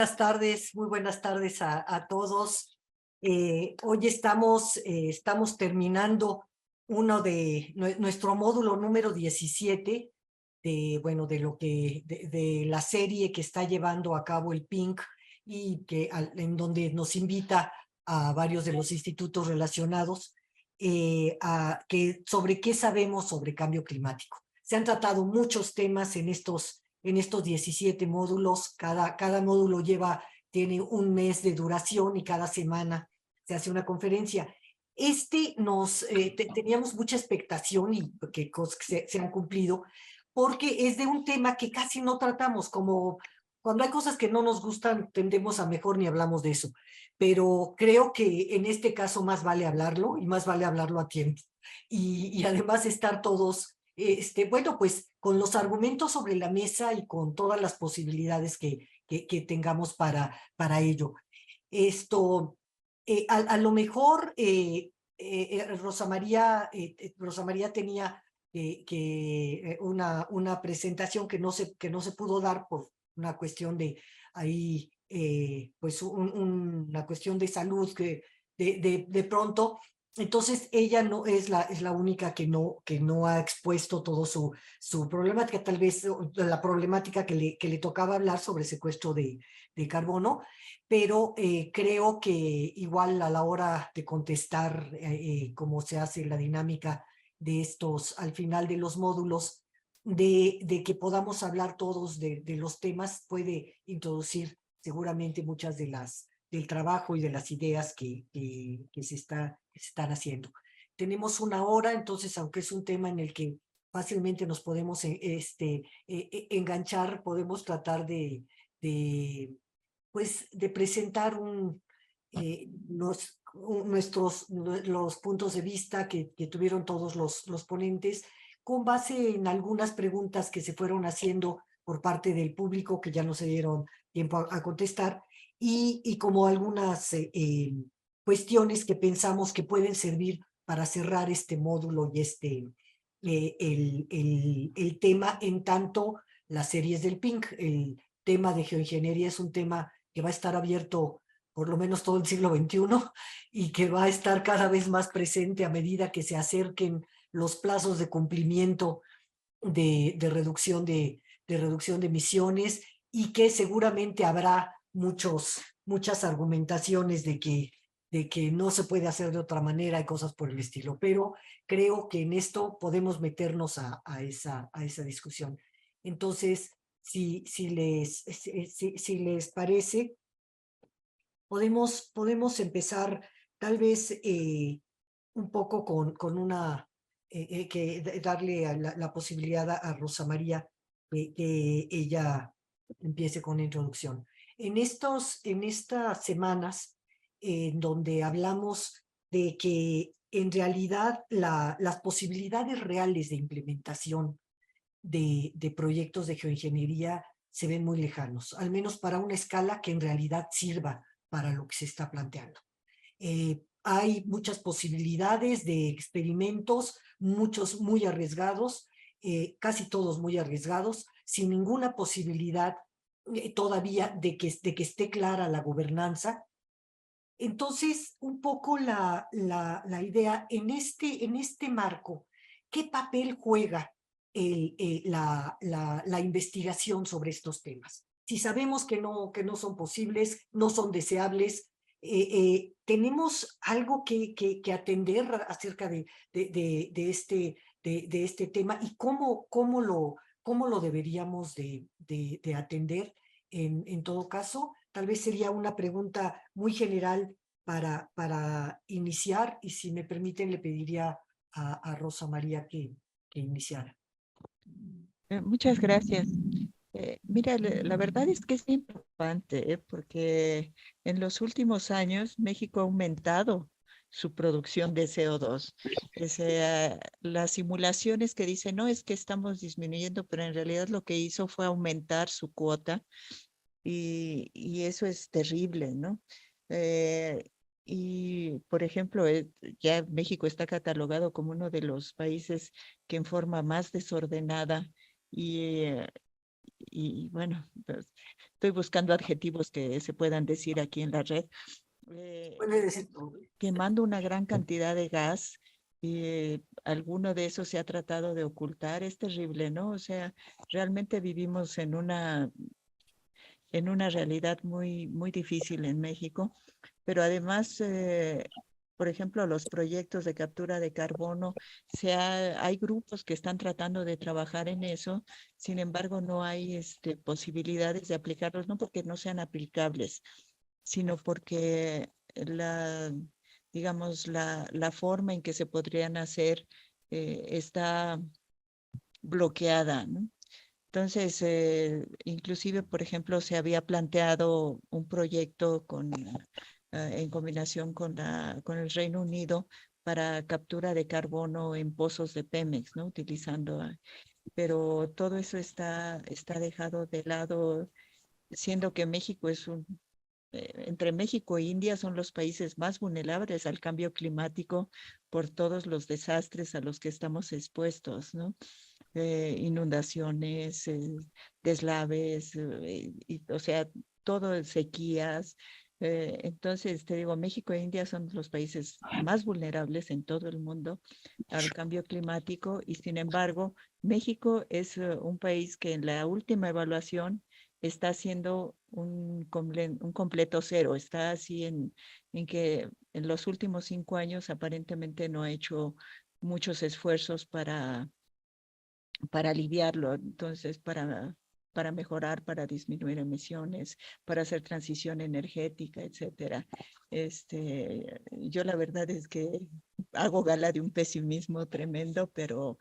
Buenas tardes, muy buenas tardes a todos. Hoy estamos terminando nuestro módulo número 17 de la serie que está llevando a cabo el PINC y en donde nos invita a varios de los institutos relacionados sobre qué sabemos sobre cambio climático. Se han tratado muchos temas en estos 17 módulos. Cada módulo tiene un mes de duración y cada semana se hace una conferencia. Teníamos mucha expectación y que cosas que se han cumplido, porque es de un tema que casi no tratamos. Como cuando hay cosas que no nos gustan, tendemos a mejor ni hablamos de eso. Pero creo que en este caso más vale hablarlo y más vale hablarlo a tiempo. Y además estar todos bueno, pues con los argumentos sobre la mesa y con todas las posibilidades que tengamos para ello. A lo mejor Rosa María tenía una presentación que no se pudo dar por una cuestión de ahí, pues una cuestión de salud de pronto. Entonces, ella no es la única que no ha expuesto todo su problemática, tal vez la problemática que le tocaba hablar sobre secuestro de carbono, pero creo que igual a la hora de contestar cómo se hace la dinámica de estos al final de los módulos, de que podamos hablar todos de los temas, puede introducir seguramente muchas del trabajo y de las ideas que se están haciendo. Tenemos una hora, entonces, aunque es un tema en el que fácilmente nos podemos enganchar, podemos tratar pues, de presentar los puntos de vista que tuvieron todos los ponentes, con base en algunas preguntas que se fueron haciendo por parte del público, que ya no se dieron tiempo a contestar, y como algunas cuestiones que pensamos que pueden servir para cerrar este módulo y el tema, en tanto las series del PINC. El tema de geoingeniería es un tema que va a estar abierto por lo menos todo el siglo XXI y que va a estar cada vez más presente a medida que se acerquen los plazos de cumplimiento de reducción de emisiones, y que seguramente habrá muchas argumentaciones de que no se puede hacer de otra manera y cosas por el estilo. Pero creo que en esto podemos meternos a esa discusión. Entonces, si les parece, podemos empezar tal vez un poco con darle la posibilidad a Rosa María que ella empiece con la introducción. En estas semanas en donde hablamos de que en realidad las posibilidades reales de implementación de proyectos de geoingeniería se ven muy lejanos, al menos para una escala que en realidad sirva para lo que se está planteando. Hay muchas posibilidades de experimentos, muchos muy arriesgados, casi todos muy arriesgados, sin ninguna posibilidad todavía de que esté clara la gobernanza. Entonces, un poco la idea en este marco, ¿qué papel juega la investigación sobre estos temas? Si sabemos que no son posibles, no son deseables, ¿tenemos algo que atender acerca de este tema, y cómo lo deberíamos de atender en todo caso? Tal vez sería una pregunta muy general para iniciar, y si me permiten le pediría a Rosa María que iniciara. Muchas gracias. Mira, la verdad es que es importante, porque en los últimos años México ha aumentado su producción de CO2. Las simulaciones que dicen, no, es que estamos disminuyendo, pero en realidad lo que hizo fue aumentar su cuota y eso es terrible, ¿no? Eh, y, por ejemplo, ya México está catalogado como uno de los países que en forma más desordenada y y bueno, pues, estoy buscando adjetivos que se puedan decir aquí en la red, eh, Puede decir, quemando una gran cantidad de gas. Alguno de esos se ha tratado de ocultar. Es terrible, ¿no? O sea, realmente vivimos en una realidad muy, muy difícil en México, pero además, por ejemplo, los proyectos de captura de carbono, hay grupos que están tratando de trabajar en eso, sin embargo, no hay posibilidades de aplicarlos, no porque no sean aplicables, sino porque digamos, la forma en que se podrían hacer está bloqueada, ¿no? Entonces, inclusive, por ejemplo, se había planteado un proyecto en combinación con el Reino Unido para captura de carbono en pozos de Pemex, ¿no? Pero todo eso está dejado de lado, siendo que México entre México e India son los países más vulnerables al cambio climático por todos los desastres a los que estamos expuestos, ¿no? Inundaciones, deslaves, o sea, todo sequías. Entonces, te digo, México e India son los países más vulnerables en todo el mundo al cambio climático y sin embargo, México es un país que en la última evaluación está haciendo un completo cero, está así en que en los últimos 5 años aparentemente no ha hecho muchos esfuerzos para aliviarlo, entonces para mejorar, para disminuir emisiones, para hacer transición energética, etcétera. Yo la verdad es que hago gala de un pesimismo tremendo, pero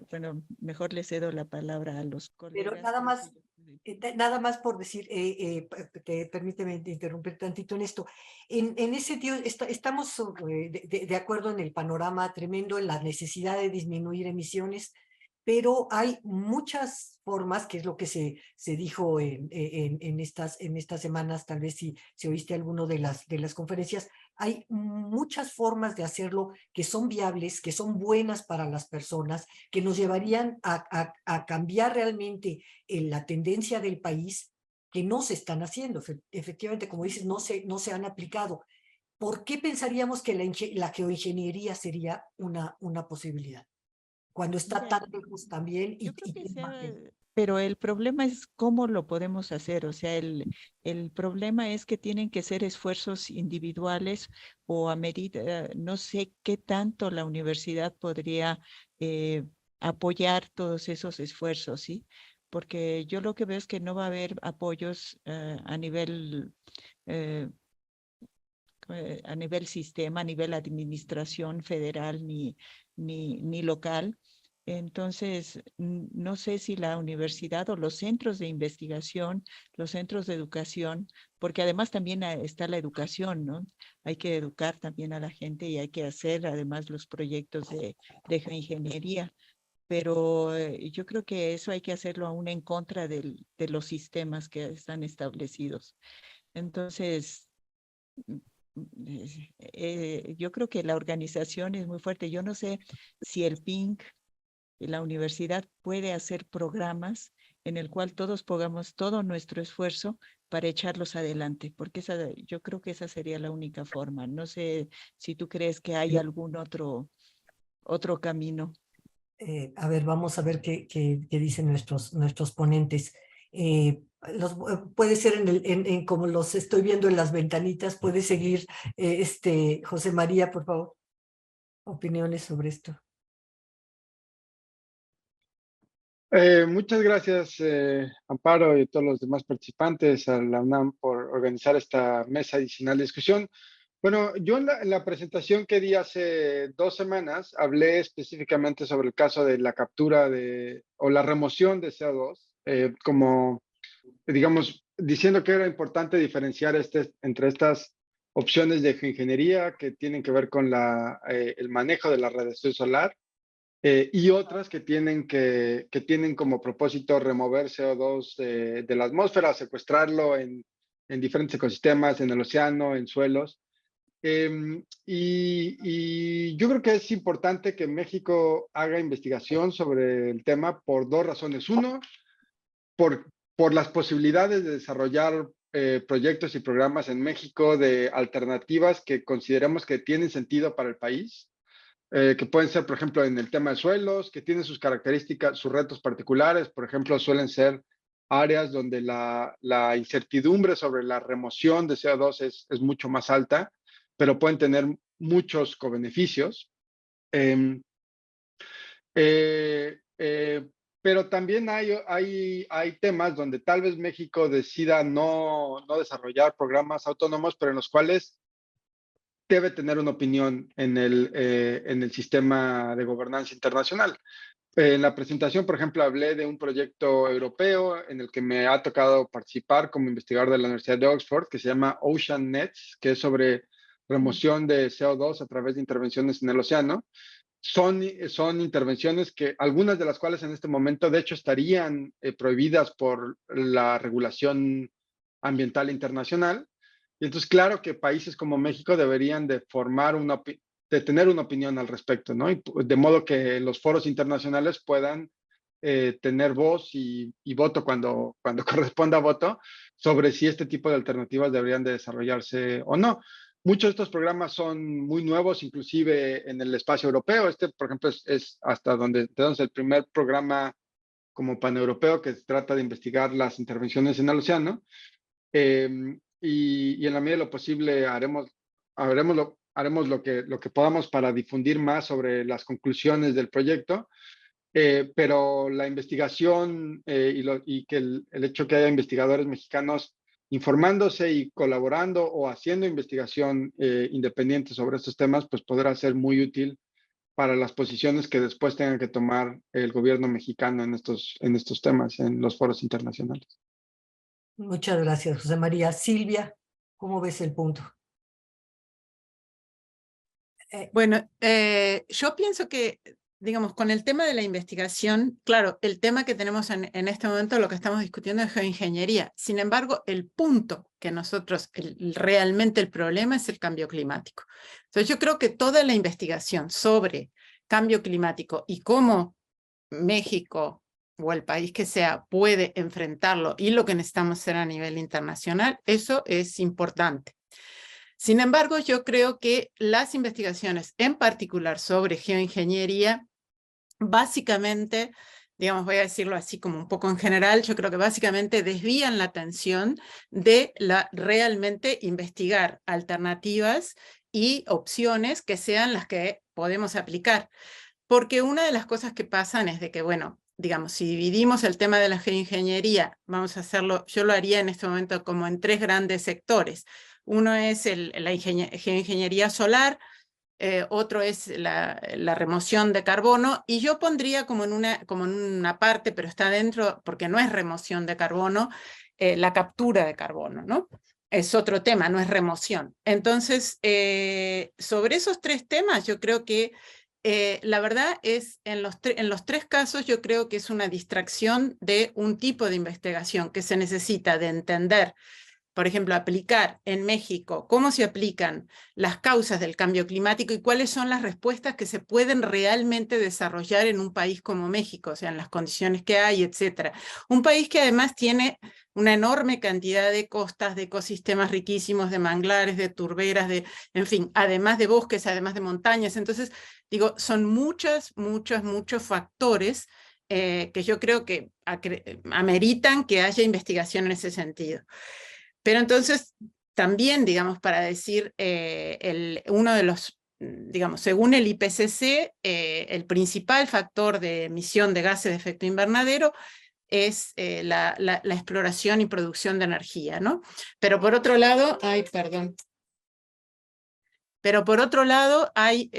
bueno, mejor le cedo la palabra a los pero colegas. nada Creo más, que nada más por decir, permíteme interrumpirte tantito en esto. En ese sentido, estamos de acuerdo en el panorama tremendo, en la necesidad de disminuir emisiones, pero hay muchas formas, que es lo que se dijo en estas semanas, tal vez si oíste alguno de las conferencias, hay muchas formas de hacerlo que son viables, que son buenas para las personas, que nos llevarían a cambiar realmente la tendencia del país, que no se están haciendo. Efectivamente, como dices, no se han aplicado. ¿Por qué pensaríamos que la geoingeniería sería una posibilidad? Cuando está Mira, tan lejos también yo creo y que tiene sea, margen. pero el problema es cómo lo podemos hacer. O sea, el problema es que tienen que ser esfuerzos individuales o a medida, no sé qué tanto la universidad podría eh, apoyar todos esos esfuerzos, ¿sí? Porque yo lo que veo es que no va a haber apoyos eh, a nivel sistema, a nivel administración federal ni local. Entonces, no sé si la universidad o los centros de investigación, los centros de educación, porque además también está la educación, ¿no? Hay que educar también a la gente y hay que hacer además los proyectos de geoingeniería, pero yo creo que eso hay que hacerlo aún en contra de los sistemas que están establecidos. Entonces, yo creo que la organización es muy fuerte. Yo no sé si el PINC, la universidad, puede hacer programas en el cual todos pongamos todo nuestro esfuerzo para echarlos adelante, porque yo creo que esa sería la única forma. No sé si tú crees que hay algún otro camino. A ver, vamos a ver qué dicen nuestros ponentes. Puede ser como los estoy viendo en las ventanitas, puede seguir José María, por favor, opiniones sobre esto. Muchas gracias, Amparo, y a todos los demás participantes, a la UNAM por organizar esta mesa adicional de discusión. Bueno, yo en la presentación que di hace 2 semanas hablé específicamente sobre el caso de la captura o la remoción de CO2, como, digamos, diciendo que era importante diferenciar entre estas opciones de geoingeniería que tienen que ver con el manejo de la radiación solar y otras que tienen como propósito remover CO2 de la atmósfera, secuestrarlo en diferentes ecosistemas, en el océano, en suelos. Y yo creo que es importante que México haga investigación sobre el tema por dos razones. Uno, por las posibilidades de desarrollar proyectos y programas en México de alternativas que consideremos que tienen sentido para el país, que pueden ser, por ejemplo, en el tema de suelos, que tienen sus características, sus retos particulares. Por ejemplo, suelen ser áreas donde la incertidumbre sobre la remoción de CO2 es mucho más alta, pero pueden tener muchos cobeneficios. Pero también hay temas donde tal vez México decida no desarrollar programas autónomos, pero en los cuales debe tener una opinión en el sistema de gobernanza internacional. En la presentación, por ejemplo, hablé de un proyecto europeo en el que me ha tocado participar como investigador de la Universidad de Oxford, que se llama Ocean Nets, que es sobre remoción de CO2 a través de intervenciones en el océano. Son intervenciones que algunas de las cuales en este momento, de hecho, estarían prohibidas por la regulación ambiental internacional. Y entonces, claro que países como México deberían de tener una opinión al respecto, ¿no? Y de modo que los foros internacionales puedan tener voz y voto cuando corresponda voto sobre si este tipo de alternativas deberían de desarrollarse o no. Muchos de estos programas son muy nuevos, inclusive en el espacio europeo. Por ejemplo, es hasta donde tenemos el primer programa como paneuropeo que trata de investigar las intervenciones en el océano. Y en la medida de lo posible haremos lo que podamos para difundir más sobre las conclusiones del proyecto. Pero la investigación y que el hecho que haya investigadores mexicanos informándose y colaborando o haciendo investigación independiente sobre estos temas, pues podrá ser muy útil para las posiciones que después tenga que tomar el gobierno mexicano en estos temas, en los foros internacionales. Muchas gracias, José María. Silvia, ¿cómo ves el punto? Bueno, yo pienso que, digamos, con el tema de la investigación, claro, el tema que tenemos en este momento, lo que estamos discutiendo es geoingeniería. Sin embargo, el punto que nosotros, realmente el problema es el cambio climático. Entonces yo creo que toda la investigación sobre cambio climático y cómo México o el país que sea puede enfrentarlo y lo que necesitamos hacer a nivel internacional, eso es importante. Sin embargo, yo creo que las investigaciones, en particular sobre geoingeniería, básicamente, digamos, voy a decirlo así como un poco en general, yo creo que básicamente desvían la atención de realmente investigar alternativas y opciones que sean las que podemos aplicar. Porque una de las cosas que pasan es de que, bueno, digamos, si dividimos el tema de la geoingeniería, vamos a hacerlo, yo lo haría en este momento como en 3 grandes sectores. Uno es la geoingeniería solar, otro es la remoción de carbono, y yo pondría como en una parte, pero está dentro, porque no es remoción de carbono, la captura de carbono, ¿no? Es otro tema, no es remoción. Entonces, sobre esos 3 temas, yo creo que la verdad es, en los 3 casos, yo creo que es una distracción de un tipo de investigación que se necesita de entender. Por ejemplo, aplicar en México cómo se aplican las causas del cambio climático y cuáles son las respuestas que se pueden realmente desarrollar en un país como México, o sea, en las condiciones que hay, etc. Un país que además tiene una enorme cantidad de costas, de ecosistemas riquísimos, de manglares, de turberas, en fin, además de bosques, además de montañas. Entonces, digo, son muchos factores que yo creo que ameritan que haya investigación en ese sentido. Pero entonces, también, digamos, para decir, uno de los, digamos, según el IPCC, el principal factor de emisión de gases de efecto invernadero es la exploración y producción de energía, ¿no? Pero por otro lado, Pero por otro lado hay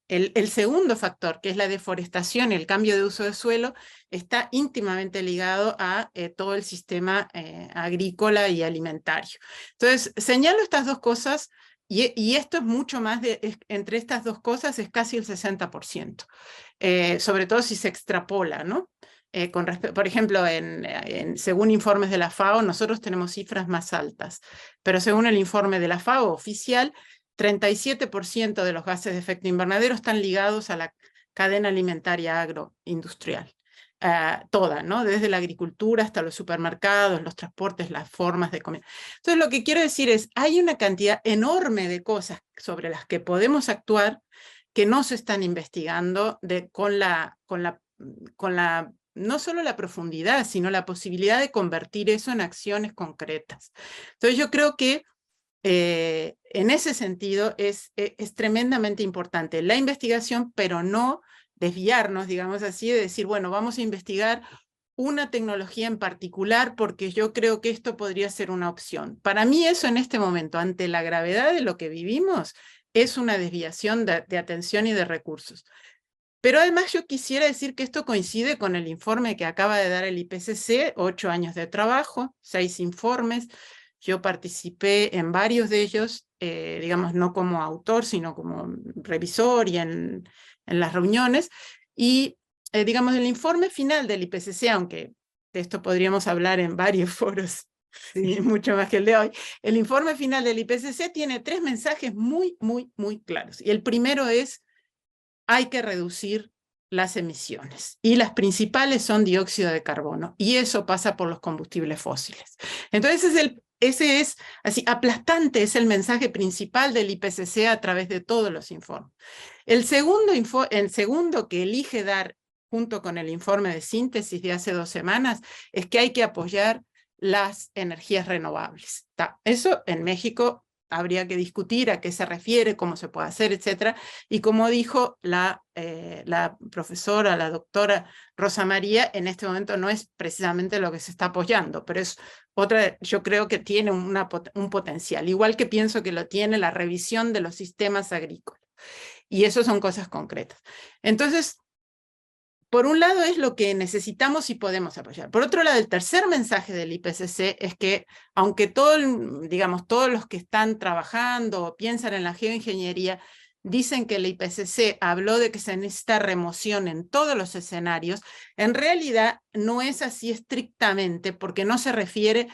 el segundo factor, que es la deforestación y el cambio de uso de suelo, está íntimamente ligado a todo el sistema agrícola y alimentario. Entonces, señalo estas 2 cosas, y esto es mucho más, entre estas 2 cosas es casi el 60%, sobre todo si se extrapola, ¿no? Por ejemplo, según informes de la FAO, nosotros tenemos cifras más altas, pero según el informe de la FAO oficial, 37% de los gases de efecto invernadero están ligados a la cadena alimentaria agroindustrial. toda, ¿no? Desde la agricultura hasta los supermercados, los transportes, las formas de comer. Entonces, lo que quiero decir es, hay una cantidad enorme de cosas sobre las que podemos actuar que no se están investigando con no solo la profundidad, sino la posibilidad de convertir eso en acciones concretas. Entonces, yo creo que en ese sentido es tremendamente importante la investigación, pero no desviarnos, digamos así, de decir, bueno, vamos a investigar una tecnología en particular porque yo creo que esto podría ser una opción. Para mí eso en este momento, ante la gravedad de lo que vivimos, es una desviación de atención y de recursos. Pero además yo quisiera decir que esto coincide con el informe que acaba de dar el IPCC, 8 años de trabajo, 6 informes. Yo participé en varios de ellos, digamos, no como autor, sino como revisor y en las reuniones. Y, digamos, el informe final del IPCC, aunque de esto podríamos hablar en varios foros, y mucho más que el de hoy, el informe final del IPCC tiene 3 mensajes muy, muy, muy claros. Y el primero es, hay que reducir las emisiones. Y las principales son dióxido de carbono. Y eso pasa por los combustibles fósiles. Entonces, ese es así, aplastante, es el mensaje principal del IPCC a través de todos los informes. El segundo que elige dar, junto con el informe de síntesis de hace 2 semanas, es que hay que apoyar las energías renovables. Eso en México habría que discutir a qué se refiere, cómo se puede hacer, etcétera. Y como dijo la profesora, la doctora Rosa María, en este momento no es precisamente lo que se está apoyando, pero es otra, yo creo que tiene un potencial, igual que pienso que lo tiene la revisión de los sistemas agrícolas. Y eso son cosas concretas. Entonces, por un lado es lo que necesitamos y podemos apoyar. Por otro lado, el tercer mensaje del IPCC es que, aunque todos los que están trabajando o piensan en la geoingeniería, dicen que el IPCC habló de que se necesita remoción en todos los escenarios, en realidad no es así estrictamente, porque no se refiere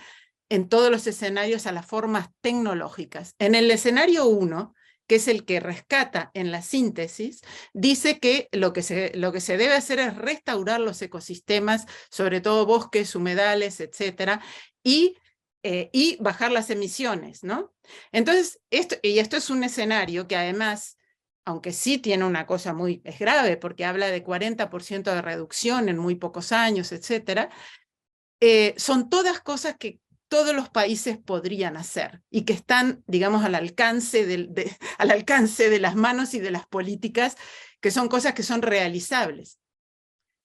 en todos los escenarios a las formas tecnológicas. En el escenario 1, que es el que rescata en la síntesis, dice que lo que se debe hacer es restaurar los ecosistemas, sobre todo bosques, humedales, etcétera, y bajar las emisiones, ¿no? Entonces, esto es un escenario que además, aunque sí tiene una cosa es grave, porque habla de 40% de reducción en muy pocos años, etcétera, son todas cosas que todos los países podrían hacer y que están, digamos, al alcance de las manos y de las políticas, que son cosas que son realizables.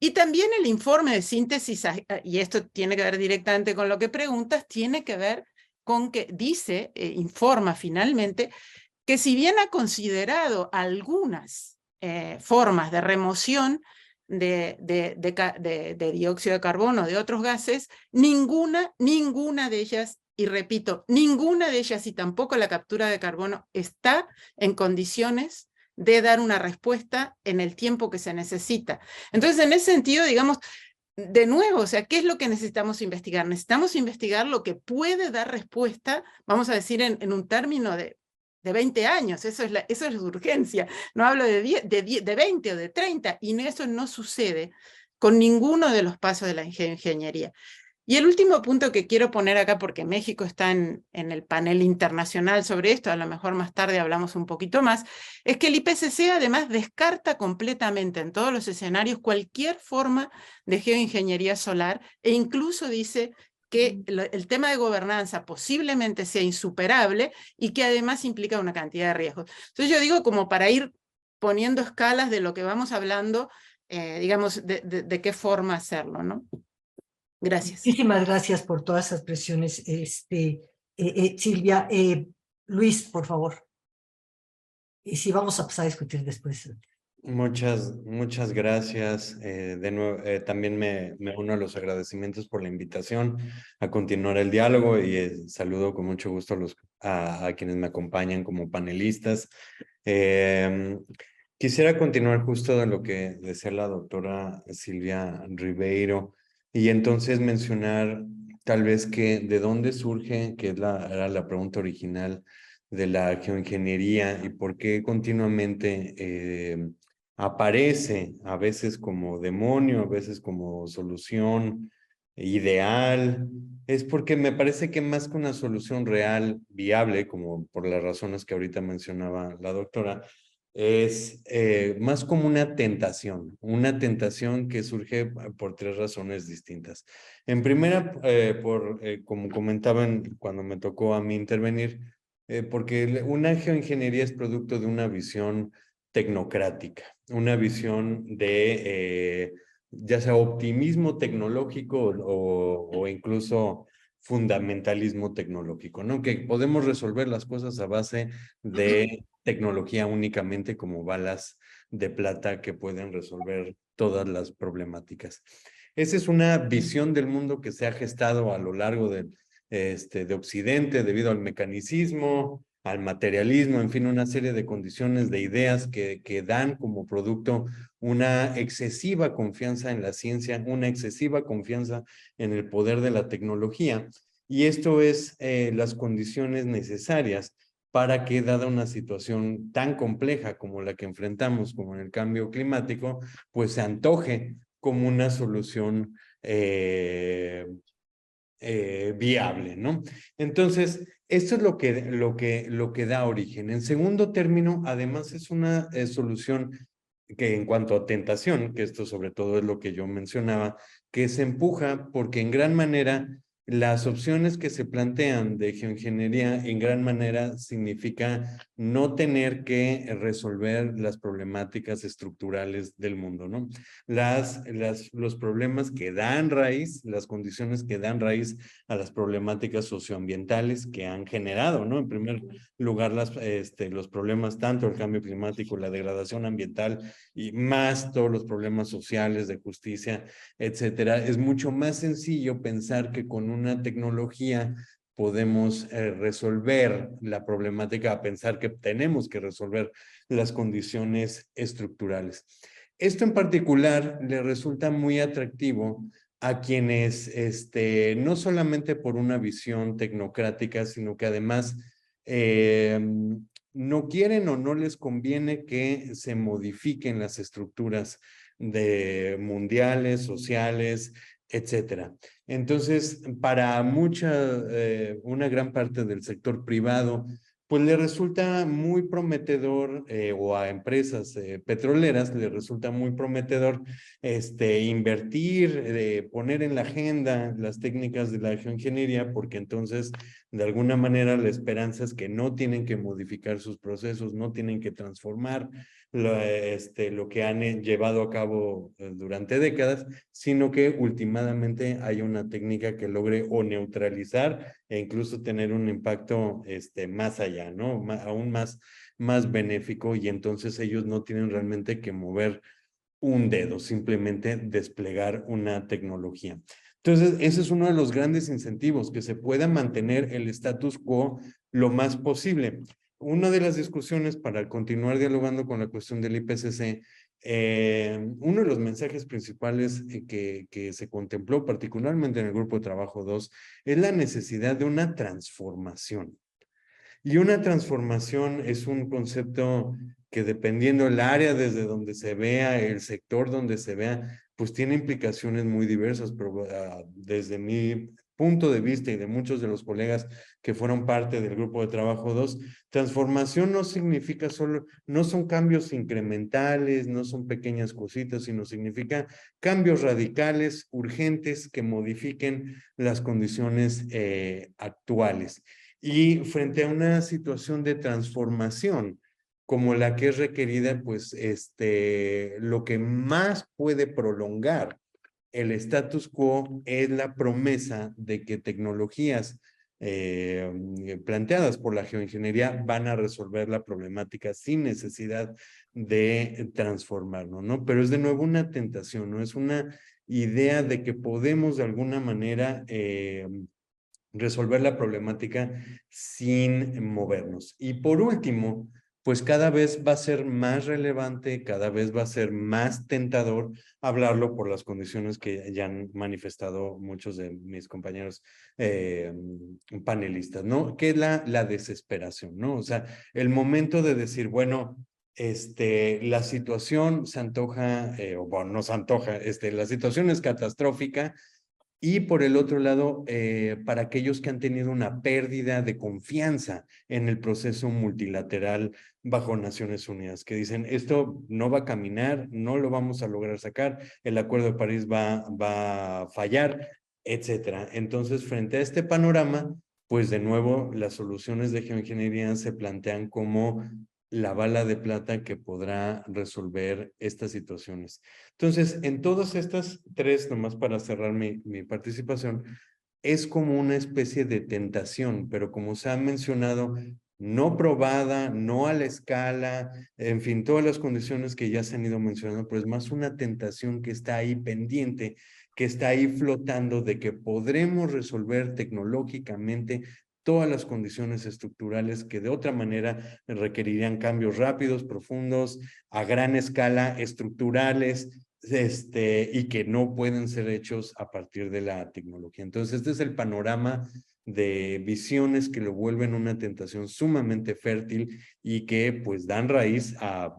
Y también el informe de síntesis, y esto tiene que ver directamente con lo que preguntas, tiene que ver con que dice, informa finalmente, que si bien ha considerado algunas formas de remoción de dióxido de carbono, de otros gases, ninguna de ellas, y repito, ninguna de ellas y tampoco la captura de carbono está en condiciones de dar una respuesta en el tiempo que se necesita. Entonces, en ese sentido, digamos, de nuevo, o sea, ¿qué es lo que necesitamos investigar? Necesitamos investigar lo que puede dar respuesta, vamos a decir, en un término de 20 años, eso es la urgencia. No hablo de 20 o de 30, y eso no sucede con ninguno de los pasos de la ingeniería. Y el último punto que quiero poner acá, porque México está en el panel internacional sobre esto, a lo mejor más tarde hablamos un poquito más, es que el IPCC además descarta completamente en todos los escenarios cualquier forma de geoingeniería solar, e incluso dice que el tema de gobernanza posiblemente sea insuperable y que además implica una cantidad de riesgos. Entonces yo digo, como para ir poniendo escalas de lo que vamos hablando, digamos, de qué forma hacerlo, ¿no? Gracias. Muchísimas gracias por todas esas presiones, Silvia. Luis, por favor. Y sí, vamos a pasar a discutir después. Muchas gracias. De nuevo, también me uno a los agradecimientos por la invitación a continuar el diálogo y saludo con mucho gusto a quienes me acompañan como panelistas. Quisiera continuar justo de lo que decía la doctora Silvia Ribeiro y entonces mencionar tal vez que de dónde surge, que era la pregunta original de la geoingeniería y por qué continuamente aparece a veces como demonio, a veces como solución ideal, es porque me parece que más que una solución real, viable, como por las razones que ahorita mencionaba la doctora, es más como una tentación que surge por tres razones distintas. En primera, como comentaban cuando me tocó a mí intervenir, porque una geoingeniería es producto de una visión tecnocrática, una visión de ya sea optimismo tecnológico o incluso fundamentalismo tecnológico, ¿no? Que podemos resolver las cosas a base de tecnología únicamente como balas de plata que pueden resolver todas las problemáticas. Esa es una visión del mundo que se ha gestado a lo largo de Occidente debido al mecanicismo, al materialismo, en fin, una serie de condiciones, de ideas que dan como producto una excesiva confianza en la ciencia, una excesiva confianza en el poder de la tecnología. Y esto es las condiciones necesarias para que, dada una situación tan compleja como la que enfrentamos, como en el cambio climático, pues se antoje como una solución viable, ¿no? Entonces, esto es lo que da origen. En segundo término, además es una solución que en cuanto a tentación, que esto sobre todo es lo que yo mencionaba, que se empuja porque en gran manera las opciones que se plantean de geoingeniería en gran manera significa no tener que resolver las problemáticas estructurales del mundo, ¿no? Los problemas que dan raíz, las condiciones que dan raíz a las problemáticas socioambientales que han generado, ¿no? En primer lugar, los problemas, tanto el cambio climático, la degradación ambiental y más todos los problemas sociales de justicia, etcétera. Es mucho más sencillo pensar que con una tecnología podemos resolver la problemática, a pensar que tenemos que resolver las condiciones estructurales. Esto en particular le resulta muy atractivo a quienes, no solamente por una visión tecnocrática, sino que además no quieren o no les conviene que se modifiquen las estructuras mundiales, sociales, etcétera. Entonces, para una gran parte del sector privado, pues le resulta muy prometedor, o a empresas petroleras le resulta muy prometedor invertir, poner en la agenda las técnicas de la geoingeniería, porque entonces de alguna manera la esperanza es que no tienen que modificar sus procesos, no tienen que transformar lo que han llevado a cabo durante décadas, sino que últimamente hay una técnica que logre o neutralizar e incluso tener un impacto más allá, ¿no? Aún más benéfico, y entonces ellos no tienen realmente que mover un dedo, simplemente desplegar una tecnología. Entonces, ese es uno de los grandes incentivos, que se pueda mantener el status quo lo más posible. Una de las discusiones para continuar dialogando con la cuestión del IPCC, uno de los mensajes principales que se contempló, particularmente en el Grupo de Trabajo 2, es la necesidad de una transformación. Y una transformación es un concepto que, dependiendo del área desde donde se vea, el sector donde se vea, pues tiene implicaciones muy diversas, pero desde mi punto de vista y de muchos de los colegas que fueron parte del Grupo de Trabajo 2, transformación no significa no son cambios incrementales, no son pequeñas cositas, sino significa cambios radicales, urgentes, que modifiquen las condiciones actuales. Y frente a una situación de transformación como la que es requerida, pues lo que más puede prolongar el status quo es la promesa de que tecnologías planteadas por la geoingeniería van a resolver la problemática sin necesidad de transformarnos, ¿no? Pero es de nuevo una tentación, ¿no? Es una idea de que podemos de alguna manera resolver la problemática sin movernos. Y por último, pues cada vez va a ser más relevante, cada vez va a ser más tentador hablarlo por las condiciones que ya han manifestado muchos de mis compañeros panelistas, ¿no? Que es la desesperación, ¿no? O sea, el momento de decir, bueno, la situación se antoja, o bueno, no se antoja, la situación es catastrófica. Y por el otro lado, para aquellos que han tenido una pérdida de confianza en el proceso multilateral bajo Naciones Unidas, que dicen, esto no va a caminar, no lo vamos a lograr sacar, el Acuerdo de París va a fallar, etcétera. Entonces, frente a este panorama, pues de nuevo, las soluciones de geoingeniería se plantean como la bala de plata que podrá resolver estas situaciones. Entonces, en todas estas tres, nomás para cerrar mi participación, es como una especie de tentación, pero como se ha mencionado, no probada, no a la escala, en fin, todas las condiciones que ya se han ido mencionando, pero es más una tentación que está ahí pendiente, que está ahí flotando de que podremos resolver tecnológicamente todas las condiciones estructurales que de otra manera requerirían cambios rápidos, profundos, a gran escala, estructurales, y que no pueden ser hechos a partir de la tecnología. Entonces, este es el panorama de visiones que lo vuelven una tentación sumamente fértil y que pues dan raíz a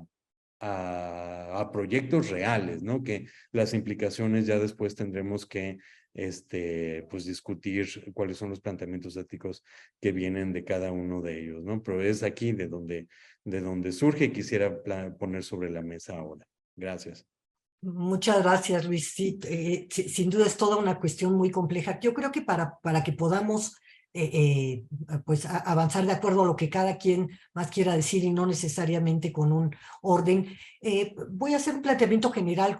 proyectos reales, ¿no? Que las implicaciones ya después tendremos que pues discutir cuáles son los planteamientos éticos que vienen de cada uno de ellos, ¿no? Pero es aquí de donde surge y quisiera poner sobre la mesa ahora. Gracias. Muchas gracias, Luis. Sí, sin duda es toda una cuestión muy compleja. Yo creo que para que podamos pues avanzar de acuerdo a lo que cada quien más quiera decir y no necesariamente con un orden, voy a hacer un planteamiento general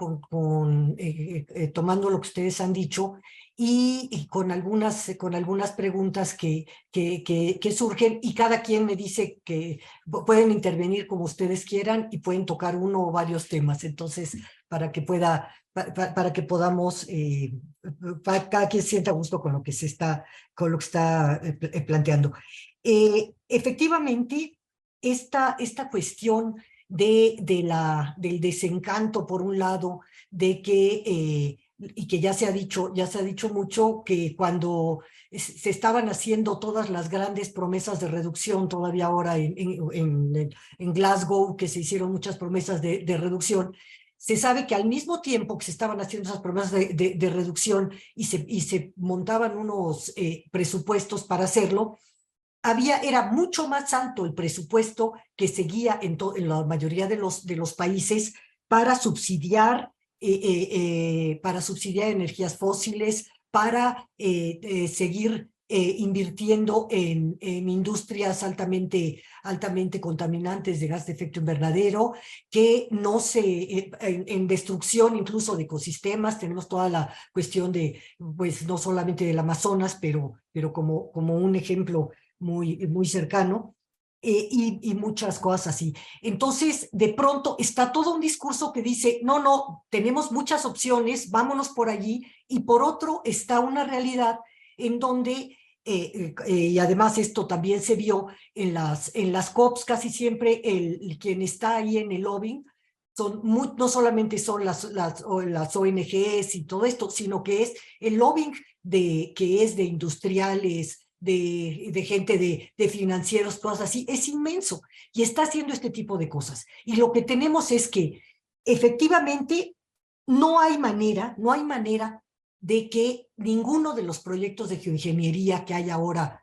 tomando lo que ustedes han dicho y con algunas preguntas que surgen, y cada quien me dice que pueden intervenir como ustedes quieran y pueden tocar uno o varios temas. Entonces, para que podamos, cada quien sienta gusto con lo que está planteando. Efectivamente, esta cuestión del desencanto, por un lado, de que, y que ya se ha dicho mucho, que cuando se estaban haciendo todas las grandes promesas de reducción, todavía ahora en Glasgow, que se hicieron muchas promesas de reducción, se sabe que al mismo tiempo que se estaban haciendo esas promesas de reducción y se montaban unos presupuestos para hacerlo, era mucho más alto el presupuesto que seguía en la mayoría de los países para subsidiar energías fósiles, para seguir invirtiendo en industrias altamente contaminantes de gas de efecto invernadero, que no en destrucción incluso de ecosistemas. Tenemos toda la cuestión pues no solamente del Amazonas, pero como un ejemplo muy cercano, y muchas cosas así. Entonces, de pronto está todo un discurso que dice, no, tenemos muchas opciones, vámonos por allí, y por otro está una realidad en donde, y además esto también se vio en las COPs, casi siempre quien está ahí en el lobbying no solamente son las ONGs y todo esto, sino que es el lobbying que es de industriales, de gente de financieros, cosas así, es inmenso y está haciendo este tipo de cosas. Y lo que tenemos es que efectivamente no hay manera de que ninguno de los proyectos de geoingeniería que hay ahora,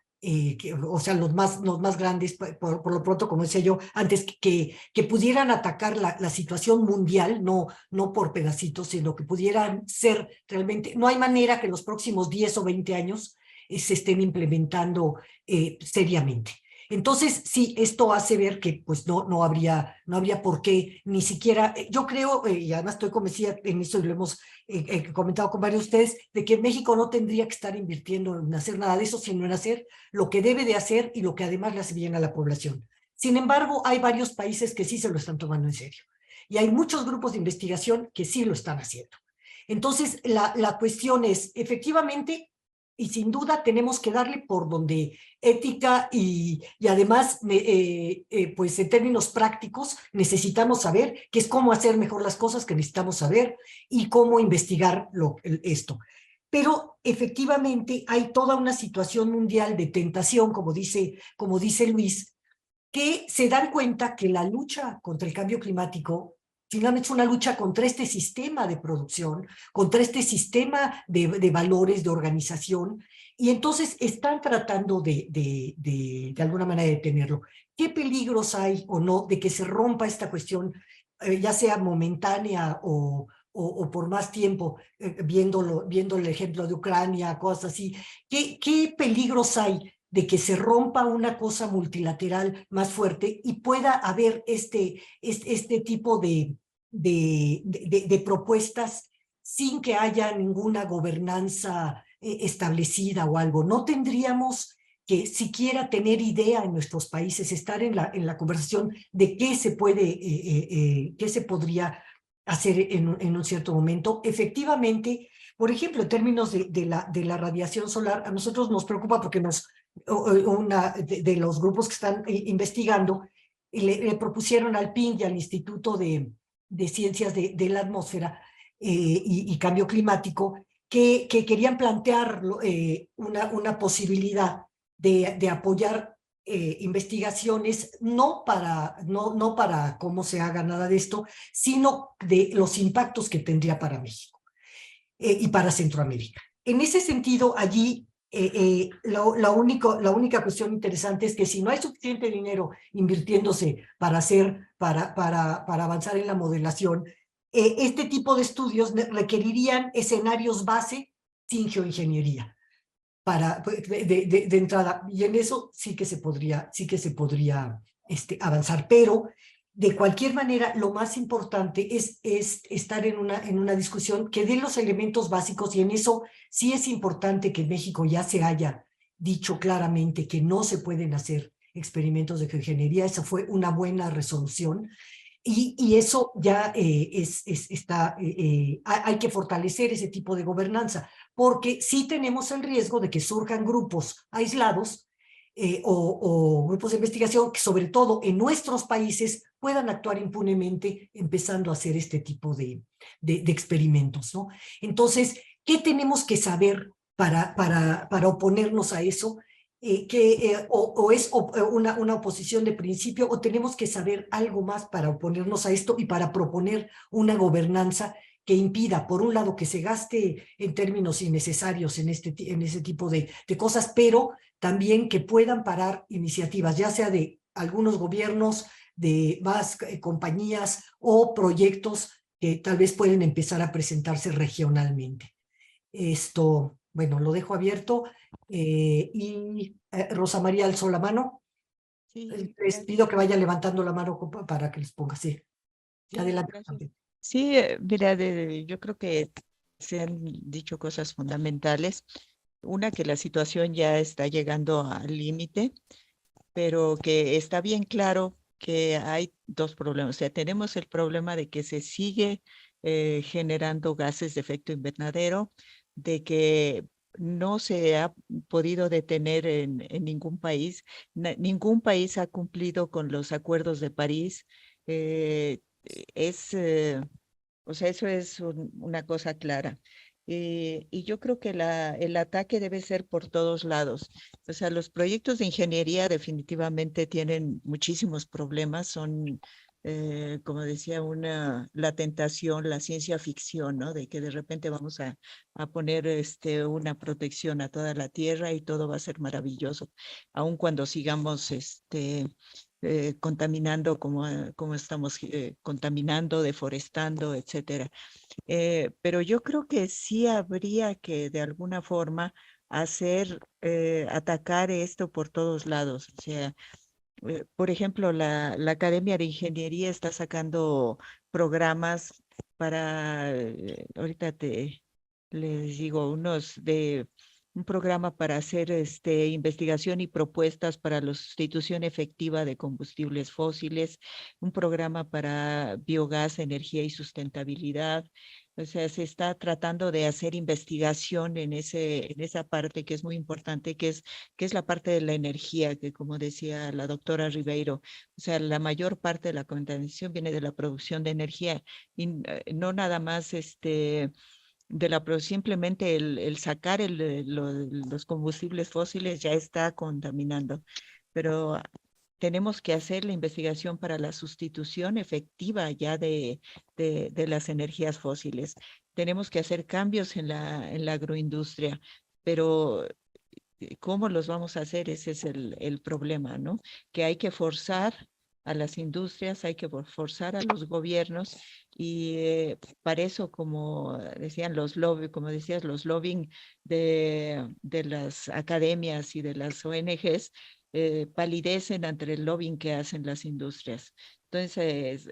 o sea, los más grandes, por lo pronto, como decía yo antes, que pudieran atacar la situación mundial, no por pedacitos, sino que pudieran ser realmente, no hay manera que en los próximos 10 o 20 años se estén implementando seriamente. Entonces, sí, esto hace ver que pues no habría por qué ni siquiera, yo creo, y además estoy convencida en eso y lo hemos comentado con varios de ustedes, de que México no tendría que estar invirtiendo en hacer nada de eso, sino en hacer lo que debe de hacer y lo que además le hace bien a la población. Sin embargo, hay varios países que sí se lo están tomando en serio. Y hay muchos grupos de investigación que sí lo están haciendo. Entonces, la cuestión es, efectivamente, y sin duda tenemos que darle por donde ética y además, pues en términos prácticos, necesitamos saber qué es cómo hacer mejor las cosas que necesitamos saber y cómo investigar esto. Pero efectivamente hay toda una situación mundial de tentación, como dice Luis, que se dan cuenta que la lucha contra el cambio climático finalmente es una lucha contra este sistema de producción, contra este sistema de valores, de organización, y entonces están tratando de alguna manera detenerlo. ¿Qué peligros hay o no de que se rompa esta cuestión, ya sea momentánea o por más tiempo, viendo el ejemplo de Ucrania, cosas así? ¿Qué peligros hay de que se rompa una cosa multilateral más fuerte y pueda haber este tipo de propuestas sin que haya ninguna gobernanza establecida o algo? ¿No tendríamos que siquiera tener idea en nuestros países, estar en la conversación de qué se puede, qué se podría hacer en un cierto momento? Efectivamente, por ejemplo, en términos de la radiación solar, a nosotros nos preocupa porque una de los grupos que están investigando le propusieron al PIN y al Instituto de Ciencias de la Atmósfera y Cambio Climático que querían plantear una posibilidad de apoyar investigaciones, no para cómo se haga nada de esto, sino de los impactos que tendría para México y para Centroamérica. En ese sentido, allí la única cuestión interesante es que si no hay suficiente dinero invirtiéndose para avanzar en la modelación, este tipo de estudios requerirían escenarios base sin geoingeniería de entrada, y en eso sí que se podría avanzar, pero de cualquier manera lo más importante es estar en una discusión que dé los elementos básicos, y en eso sí es importante que en México ya se haya dicho claramente que no se pueden hacer experimentos de geoingeniería. Esa fue una buena resolución. Y eso ya hay que fortalecer ese tipo de gobernanza, porque sí tenemos el riesgo de que surjan grupos aislados o grupos de investigación que, sobre todo en nuestros países, puedan actuar impunemente empezando a hacer este tipo de experimentos, ¿no? Entonces, ¿qué tenemos que saber para oponernos a eso? O es una oposición de principio, o tenemos que saber algo más para oponernos a esto y para proponer una gobernanza que impida, por un lado, que se gaste en términos innecesarios en ese tipo de cosas, pero también que puedan parar iniciativas, ya sea de algunos gobiernos, de más compañías o proyectos que tal vez pueden empezar a presentarse regionalmente. Esto, bueno, lo dejo abierto. Rosa María alzó la mano. Sí, Les pido que vaya levantando la mano para que les ponga. Sí, sí, adelante. gracias. Sí, mira, yo creo que se han dicho cosas fundamentales. Una, que la situación ya está llegando al límite, pero que está bien claro que hay dos problemas. O sea, tenemos el problema de que se sigue generando gases de efecto invernadero, de que no se ha podido detener en ningún país. Ningún país ha cumplido con los acuerdos de París. Eh, es, o sea, eso es una cosa clara. Y yo creo que el ataque debe ser por todos lados. O sea, los proyectos de ingeniería definitivamente tienen muchísimos problemas. Son, como decía, la tentación, la ciencia ficción, ¿no? De que de repente vamos a poner una protección a toda la tierra y todo va a ser maravilloso, aun cuando sigamos contaminando como estamos contaminando, deforestando, etcétera. Pero yo creo que sí habría que de alguna forma atacar esto por todos lados. O sea, por ejemplo, la Academia de Ingeniería está sacando programas para, ahorita les digo, un programa para hacer investigación y propuestas para la sustitución efectiva de combustibles fósiles, un programa para biogás, energía y sustentabilidad. O sea, se está tratando de hacer investigación en esa parte que es muy importante, que es la parte de la energía, que como decía la doctora Ribeiro, o sea, la mayor parte de la contaminación viene de la producción de energía y no nada más simplemente el sacar los combustibles fósiles ya está contaminando. Pero tenemos que hacer la investigación para la sustitución efectiva ya de las energías fósiles. Tenemos que hacer cambios en la agroindustria, pero ¿cómo los vamos a hacer? Ese es el problema, ¿no? Que hay que forzar a las industrias, hay que forzar a los gobiernos y para eso, como decían los lobby, como decías, los lobbying de las academias y de las ONGs palidecen ante el lobbying que hacen las industrias. Entonces,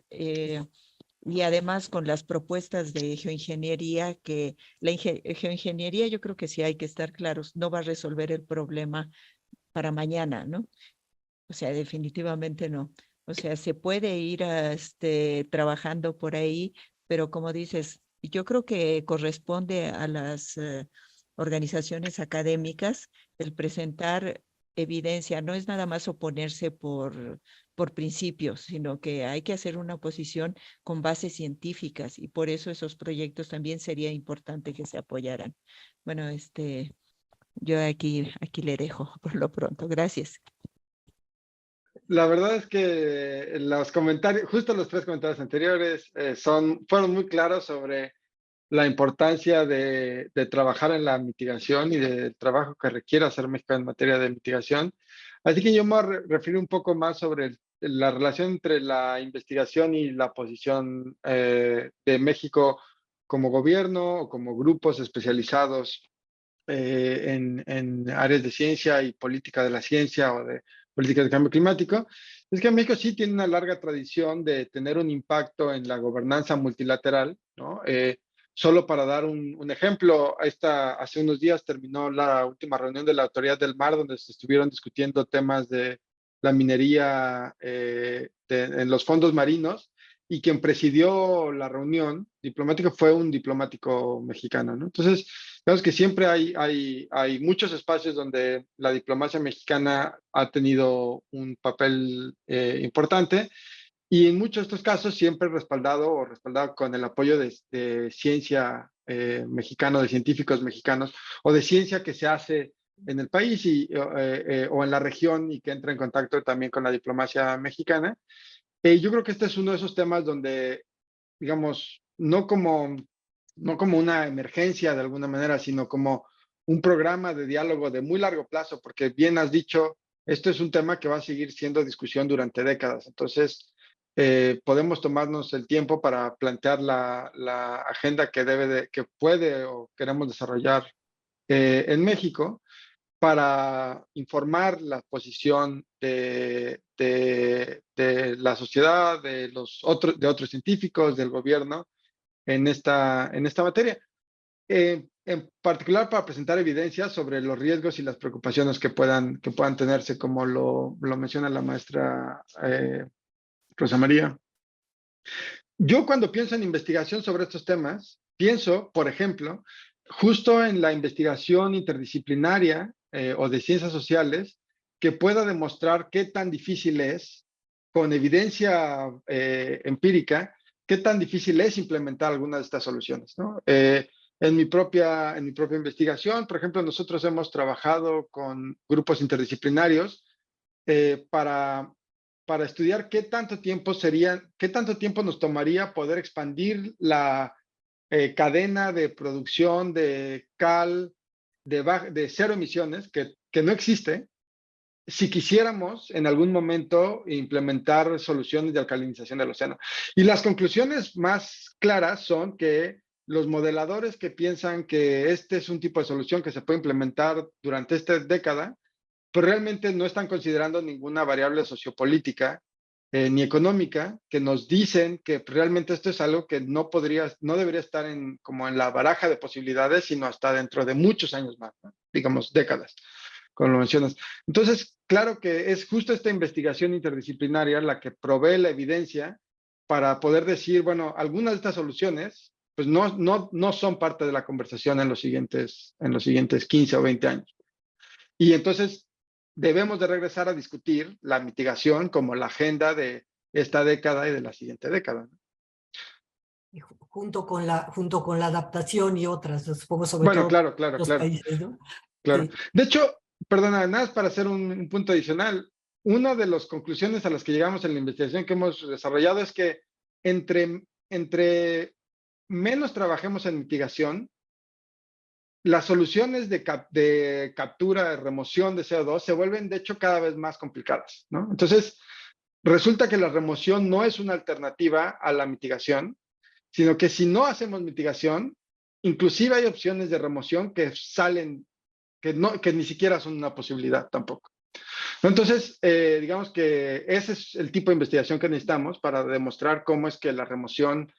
y además con las propuestas de geoingeniería, que la geoingeniería yo creo que sí hay que estar claros, no va a resolver el problema para mañana, ¿no? O sea, definitivamente no. O sea, se puede ir trabajando por ahí, pero como dices, yo creo que corresponde a las organizaciones académicas el presentar evidencia. No es nada más oponerse por principios, sino que hay que hacer una oposición con bases científicas y por eso esos proyectos también sería importante que se apoyaran. Bueno, yo aquí le dejo por lo pronto. Gracias. La verdad es que los comentarios, justo los 3 comentarios anteriores, fueron muy claros sobre la importancia de trabajar en la mitigación y del trabajo que requiere hacer México en materia de mitigación. Así que yo me voy a referir un poco más sobre la relación entre la investigación y la posición de México como gobierno o como grupos especializados en áreas de ciencia y política de la ciencia o de política de cambio climático. Es que México sí tiene una larga tradición de tener un impacto en la gobernanza multilateral, ¿no? Solo para dar un ejemplo, hace unos días terminó la última reunión de la Autoridad del Mar, donde se estuvieron discutiendo temas de la minería en los fondos marinos, y quien presidió la reunión diplomática fue un diplomático mexicano, ¿no? Entonces, digamos que siempre hay muchos espacios donde la diplomacia mexicana ha tenido un papel importante, y en muchos de estos casos siempre respaldado con el apoyo de ciencia mexicano, de científicos mexicanos, o de ciencia que se hace en el país o en la región y que entra en contacto también con la diplomacia mexicana. Yo creo que este es uno de esos temas donde, digamos, no como una emergencia de alguna manera, sino como un programa de diálogo de muy largo plazo, porque bien has dicho, esto es un tema que va a seguir siendo discusión durante décadas. Entonces, podemos tomarnos el tiempo para plantear la agenda que puede o queremos desarrollar en México, para informar la posición de la sociedad, de otros científicos, del gobierno en esta materia. En particular para presentar evidencias sobre los riesgos y las preocupaciones que puedan tenerse, como lo menciona la maestra Rosa María. Yo cuando pienso en investigación sobre estos temas, pienso, por ejemplo, justo en la investigación interdisciplinaria o de ciencias sociales que pueda demostrar qué tan difícil es, con evidencia empírica, qué tan difícil es implementar alguna de estas soluciones, ¿no? En mi propia investigación, por ejemplo, nosotros hemos trabajado con grupos interdisciplinarios para estudiar qué tanto tiempo nos tomaría poder expandir la cadena de producción de cal de cero emisiones, que no existe, si quisiéramos en algún momento implementar soluciones de alcalinización del océano. Y las conclusiones más claras son que los modeladores que piensan que este es un tipo de solución que se puede implementar durante esta década, pues realmente no están considerando ninguna variable sociopolítica ni económica, que nos dicen que realmente esto es algo que no debería estar como en la baraja de posibilidades, sino hasta dentro de muchos años más, ¿no? Digamos décadas, como lo mencionas. Entonces, claro que es justo esta investigación interdisciplinaria la que provee la evidencia para poder decir, bueno, algunas de estas soluciones pues no son parte de la conversación en los siguientes 15 o 20 años. Y entonces debemos de regresar a discutir la mitigación como la agenda de esta década y de la siguiente década. Junto con la adaptación y otras, supongo, sobre todo Claro. los países, ¿no? Claro. Sí. De hecho, perdona, nada más para hacer un punto adicional. una de las conclusiones a las que llegamos en la investigación que hemos desarrollado es que entre menos trabajemos en mitigación, las soluciones de captura, de remoción de CO2 se vuelven, de hecho, cada vez más complicadas, ¿no? Entonces, resulta que la remoción no es una alternativa a la mitigación, sino que si no hacemos mitigación, inclusive hay opciones de remoción que salen, que ni siquiera son una posibilidad tampoco. Entonces, digamos que ese es el tipo de investigación que necesitamos para demostrar cómo es que la remoción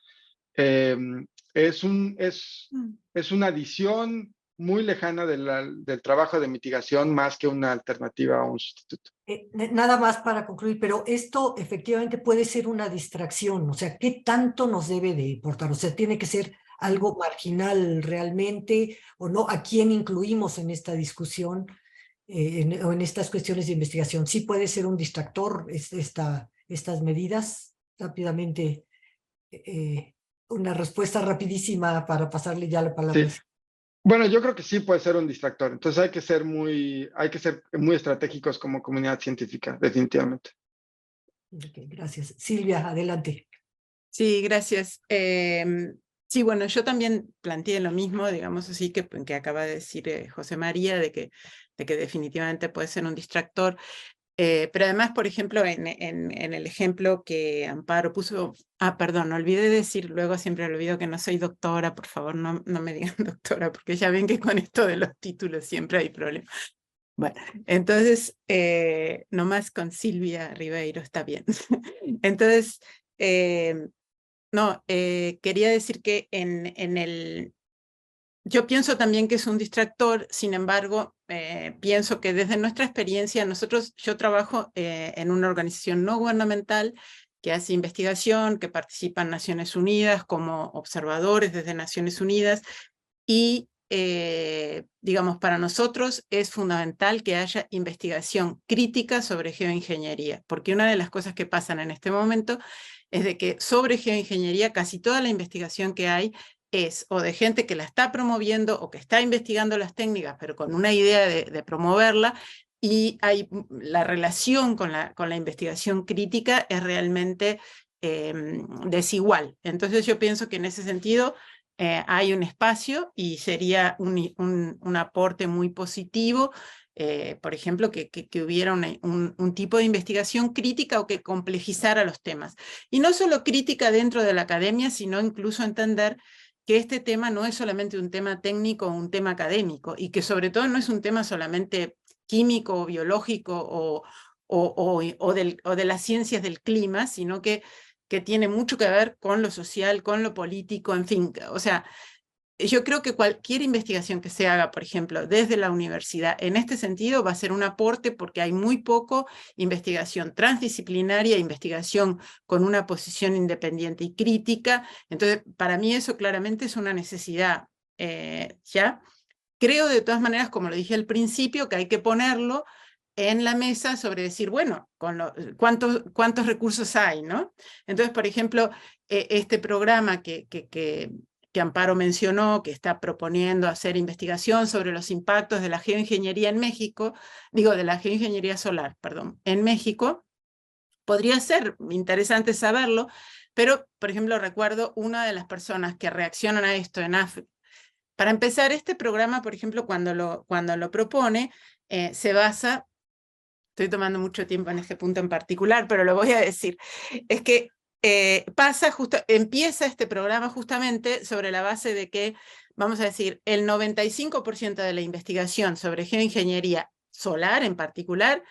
es una adición muy lejana del trabajo de mitigación más que una alternativa o un sustituto. Nada más para concluir, pero esto efectivamente puede ser una distracción, o sea, ¿qué tanto nos debe de importar? O sea, ¿tiene que ser algo marginal realmente o no? ¿A quién incluimos en esta discusión o en estas cuestiones de investigación? ¿Sí puede ser un distractor estas medidas? Rápidamente, una respuesta rapidísima para pasarle ya la palabra. Sí. Bueno, yo creo que sí puede ser un distractor. Entonces hay que ser muy estratégicos como comunidad científica, definitivamente. Okay, gracias. Silvia, adelante. Sí, gracias. Sí, bueno, yo también planteé lo mismo, digamos así, que acaba de decir José María, de que definitivamente puede ser un distractor. Pero además, por ejemplo, en el ejemplo que Amparo puso, perdón, olvidé decir, luego siempre olvido que no soy doctora, por favor, no me digan doctora, porque ya ven que con esto de los títulos siempre hay problemas. Bueno, entonces, nomás con Silvia Ribeiro está bien. Entonces, quería decir que yo pienso también que es un distractor, sin embargo, pienso que desde nuestra experiencia, yo trabajo en una organización no gubernamental que hace investigación, que participan Naciones Unidas como observadores desde Naciones Unidas, y digamos, para nosotros es fundamental que haya investigación crítica sobre geoingeniería, porque una de las cosas que pasan en este momento es de que sobre geoingeniería casi toda la investigación que hay es o de gente que la está promoviendo o que está investigando las técnicas, pero con una idea de promoverla, y la relación con la investigación crítica es realmente desigual. Entonces yo pienso que en ese sentido hay un espacio y sería un aporte muy positivo, por ejemplo, que hubiera un tipo de investigación crítica o que complejizara los temas. Y no solo crítica dentro de la academia, sino incluso entender que este tema no es solamente un tema técnico o un tema académico, y que sobre todo no es un tema solamente químico o biológico o de las ciencias del clima, sino que tiene mucho que ver con lo social, con lo político, en fin. O sea, yo creo que cualquier investigación que se haga, por ejemplo, desde la universidad, en este sentido va a ser un aporte, porque hay muy poco investigación transdisciplinaria, investigación con una posición independiente y crítica. Entonces, para mí eso claramente es una necesidad. ¿Ya? Creo de todas maneras, como lo dije al principio, que hay que ponerlo en la mesa sobre decir, bueno, ¿cuántos recursos hay, ¿no? Entonces, por ejemplo, este programa que Amparo mencionó, que está proponiendo hacer investigación sobre los impactos de la geoingeniería en México, de la geoingeniería solar, perdón, en México, podría ser interesante saberlo, pero, por ejemplo, recuerdo una de las personas que reaccionan a esto en África. Para empezar, este programa, por ejemplo, cuando lo propone, se basa, estoy tomando mucho tiempo en este punto en particular, pero lo voy a decir, es que empieza este programa justamente sobre la base de que, vamos a decir, el 95% de la investigación sobre geoingeniería solar en particular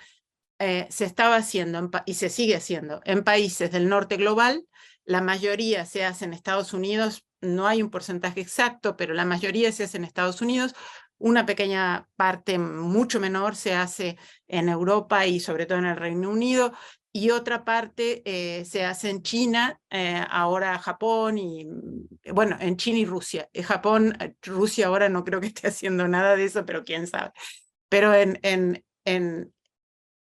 se estaba haciendo y se sigue haciendo en países del norte global. La mayoría se hace en Estados Unidos, no hay un porcentaje exacto, pero la mayoría se hace en Estados Unidos. Una pequeña parte mucho menor se hace en Europa y sobre todo en el Reino Unido, y otra parte se hace en China, ahora Japón, y bueno, en China y Rusia. Rusia ahora no creo que esté haciendo nada de eso, pero quién sabe. Pero en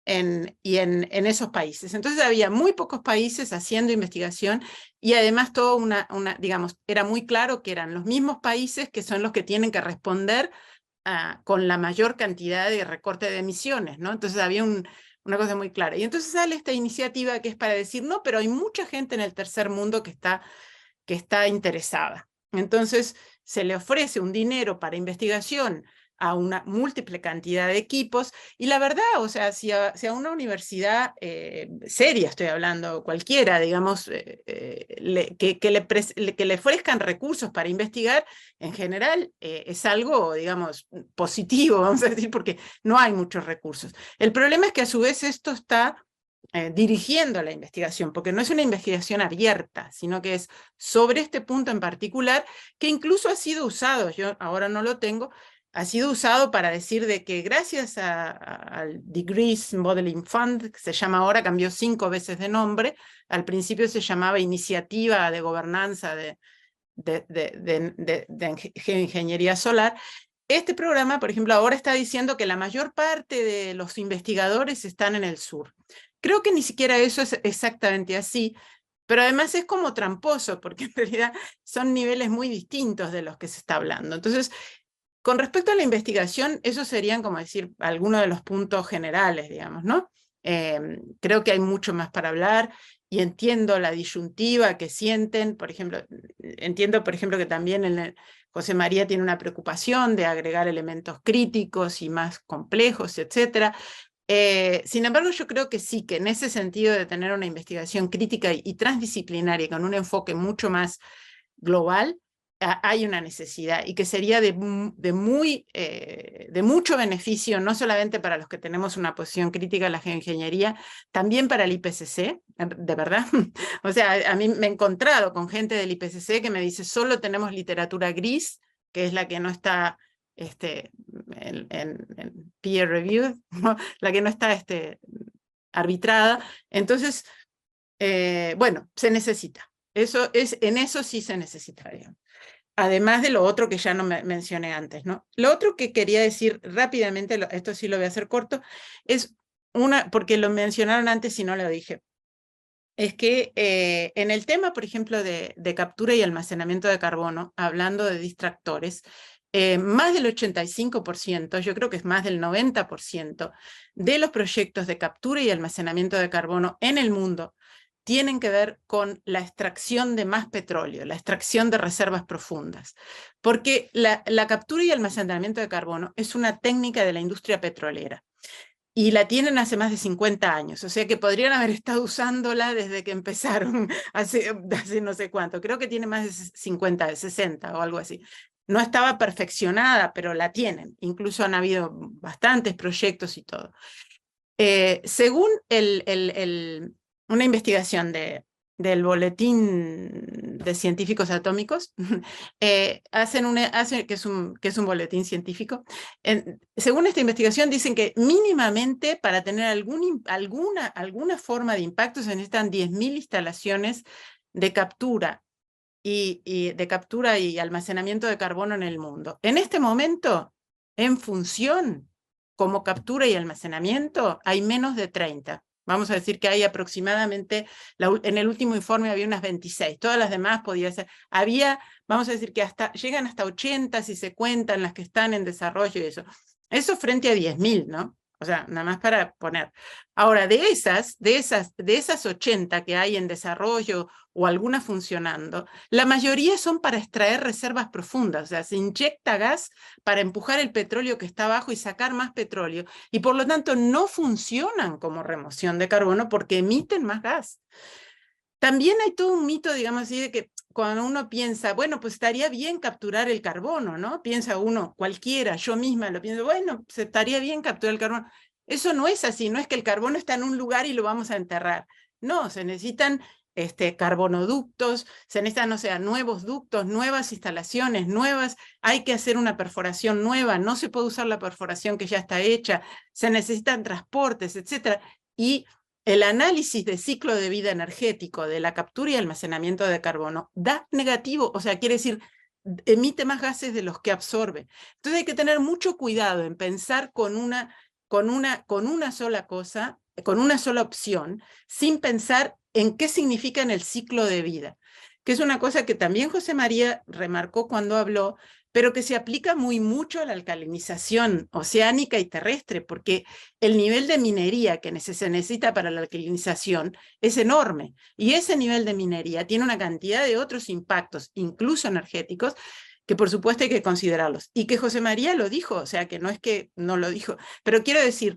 esos países. Entonces había muy pocos países haciendo investigación, y además digamos, era muy claro que eran los mismos países que son los que tienen que responder con la mayor cantidad de recorte de emisiones, ¿no? Entonces había una cosa muy clara. Y entonces sale esta iniciativa que es para decir, no, pero hay mucha gente en el tercer mundo que está interesada. Entonces se le ofrece un dinero para investigación a una múltiple cantidad de equipos, y la verdad, o sea, si a una universidad seria, estoy hablando, cualquiera, digamos, que le ofrezcan recursos para investigar, en general es algo, digamos, positivo, vamos a decir, porque no hay muchos recursos. El problema es que a su vez esto está dirigiendo la investigación, porque no es una investigación abierta, sino que es sobre este punto en particular, que incluso ha sido usado, yo ahora no lo tengo, ha sido usado para decir de que gracias al Degrees Modeling Fund, que se llama ahora, cambió 5 veces de nombre, al principio se llamaba Iniciativa de Gobernanza de Geoingeniería Solar. Este programa, por ejemplo, ahora está diciendo que la mayor parte de los investigadores están en el sur. Creo que ni siquiera eso es exactamente así, pero además es como tramposo, porque en realidad son niveles muy distintos de los que se está hablando. Entonces, con respecto a la investigación, esos serían, como decir, algunos de los puntos generales, digamos, ¿no? Creo que hay mucho más para hablar, y entiendo la disyuntiva que sienten, por ejemplo, entiendo, por ejemplo, que también José María tiene una preocupación de agregar elementos críticos y más complejos, etc. Sin embargo, yo creo que sí, que en ese sentido de tener una investigación crítica y transdisciplinaria con un enfoque mucho más global, hay una necesidad, y que sería de mucho beneficio, no solamente para los que tenemos una posición crítica a la geoingeniería, también para el IPCC, de verdad. O sea, a mí me he encontrado con gente del IPCC que me dice, solo tenemos literatura gris, que es la que no está en peer review, ¿no? La que no está arbitrada. Entonces, bueno, se necesita. En eso sí se necesitaría. Además de lo otro que ya no mencioné antes, ¿no? Lo otro que quería decir rápidamente, esto sí lo voy a hacer corto, es porque lo mencionaron antes y no lo dije, es que en el tema, por ejemplo, de captura y almacenamiento de carbono, hablando de distractores, más del 85%, yo creo que es más del 90% de los proyectos de captura y almacenamiento de carbono en el mundo tienen que ver con la extracción de más petróleo, la extracción de reservas profundas. Porque la captura y almacenamiento de carbono es una técnica de la industria petrolera, y la tienen hace más de 50 años, o sea que podrían haber estado usándola desde que empezaron, hace no sé cuánto, creo que tiene más de 50, 60 o algo así. No estaba perfeccionada, pero la tienen, incluso han habido bastantes proyectos y todo. Según una investigación del Boletín de Científicos Atómicos, que es un boletín científico, según esta investigación dicen que mínimamente para tener alguna forma de impacto se necesitan 10.000 instalaciones de captura y almacenamiento de carbono en el mundo. En este momento, en función como captura y almacenamiento, hay menos de 30. Vamos a decir que hay aproximadamente, en el último informe había unas 26, todas las demás podía ser, vamos a decir que llegan hasta 80 si se cuentan las que están en desarrollo y eso. Eso frente a 10.000, ¿no? O sea, nada más para poner. Ahora, de esas 80 que hay en desarrollo o algunas funcionando, la mayoría son para extraer reservas profundas, o sea, se inyecta gas para empujar el petróleo que está abajo y sacar más petróleo, y por lo tanto no funcionan como remoción de carbono porque emiten más gas. También hay todo un mito, digamos así, de que cuando uno piensa, bueno, pues estaría bien capturar el carbono, ¿no? Piensa uno, cualquiera, yo misma lo pienso, bueno, pues estaría bien capturar el carbono. Eso no es así, no es que el carbono está en un lugar y lo vamos a enterrar. No, se necesitan carbonoductos, se necesitan, o sea, nuevos ductos, nuevas instalaciones, hay que hacer una perforación nueva, no se puede usar la perforación que ya está hecha, se necesitan transportes, etc. Y el análisis de ciclo de vida energético de la captura y almacenamiento de carbono da negativo, o sea, quiere decir, emite más gases de los que absorbe. Entonces hay que tener mucho cuidado en pensar con una sola cosa, con una sola opción, sin pensar en qué significa en el ciclo de vida, que es una cosa que también José María remarcó cuando habló pero que se aplica muy mucho a la alcalinización oceánica y terrestre, porque el nivel de minería que se necesita para la alcalinización es enorme, y ese nivel de minería tiene una cantidad de otros impactos, incluso energéticos, que por supuesto hay que considerarlos. Y que José María lo dijo, o sea, que no es que no lo dijo, pero quiero decir,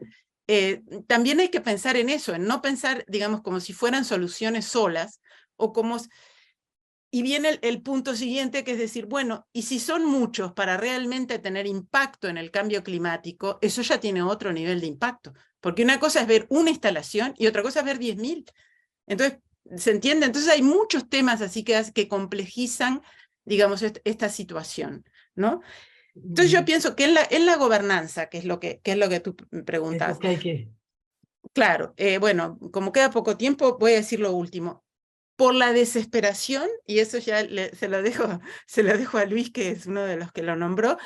también hay que pensar en eso, en no pensar, digamos, como si fueran soluciones solas, o como... Y viene el punto siguiente, que es decir, bueno, y si son muchos para realmente tener impacto en el cambio climático, eso ya tiene otro nivel de impacto. Porque una cosa es ver una instalación y otra cosa es ver 10.000. Entonces, ¿se entiende? Entonces hay muchos temas así que complejizan, digamos, esta situación, ¿no? Entonces yo pienso que en la gobernanza, que es lo que tú preguntas. Es lo que hay que... Claro, bueno, como queda poco tiempo, voy a decir lo último. Por la desesperación, y eso ya se lo dejo a Luis, que es uno de los que lo nombró,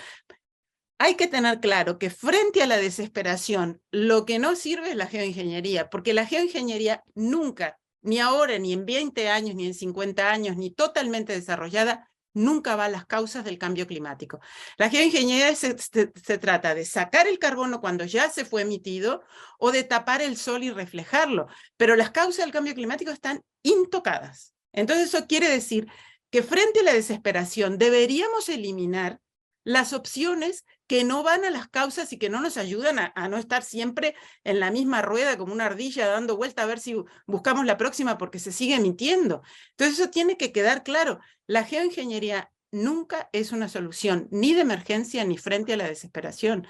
hay que tener claro que frente a la desesperación, lo que no sirve es la geoingeniería, porque la geoingeniería nunca, ni ahora, ni en 20 años, ni en 50 años, ni totalmente desarrollada, nunca va a las causas del cambio climático. La geoingeniería se trata de sacar el carbono cuando ya se fue emitido o de tapar el sol y reflejarlo, pero las causas del cambio climático están intocadas. Entonces eso quiere decir que frente a la desesperación deberíamos eliminar las opciones que no van a las causas y que no nos ayudan a no estar siempre en la misma rueda como una ardilla dando vuelta a ver si buscamos la próxima porque se sigue emitiendo. Entonces eso tiene que quedar claro. La geoingeniería nunca es una solución ni de emergencia ni frente a la desesperación.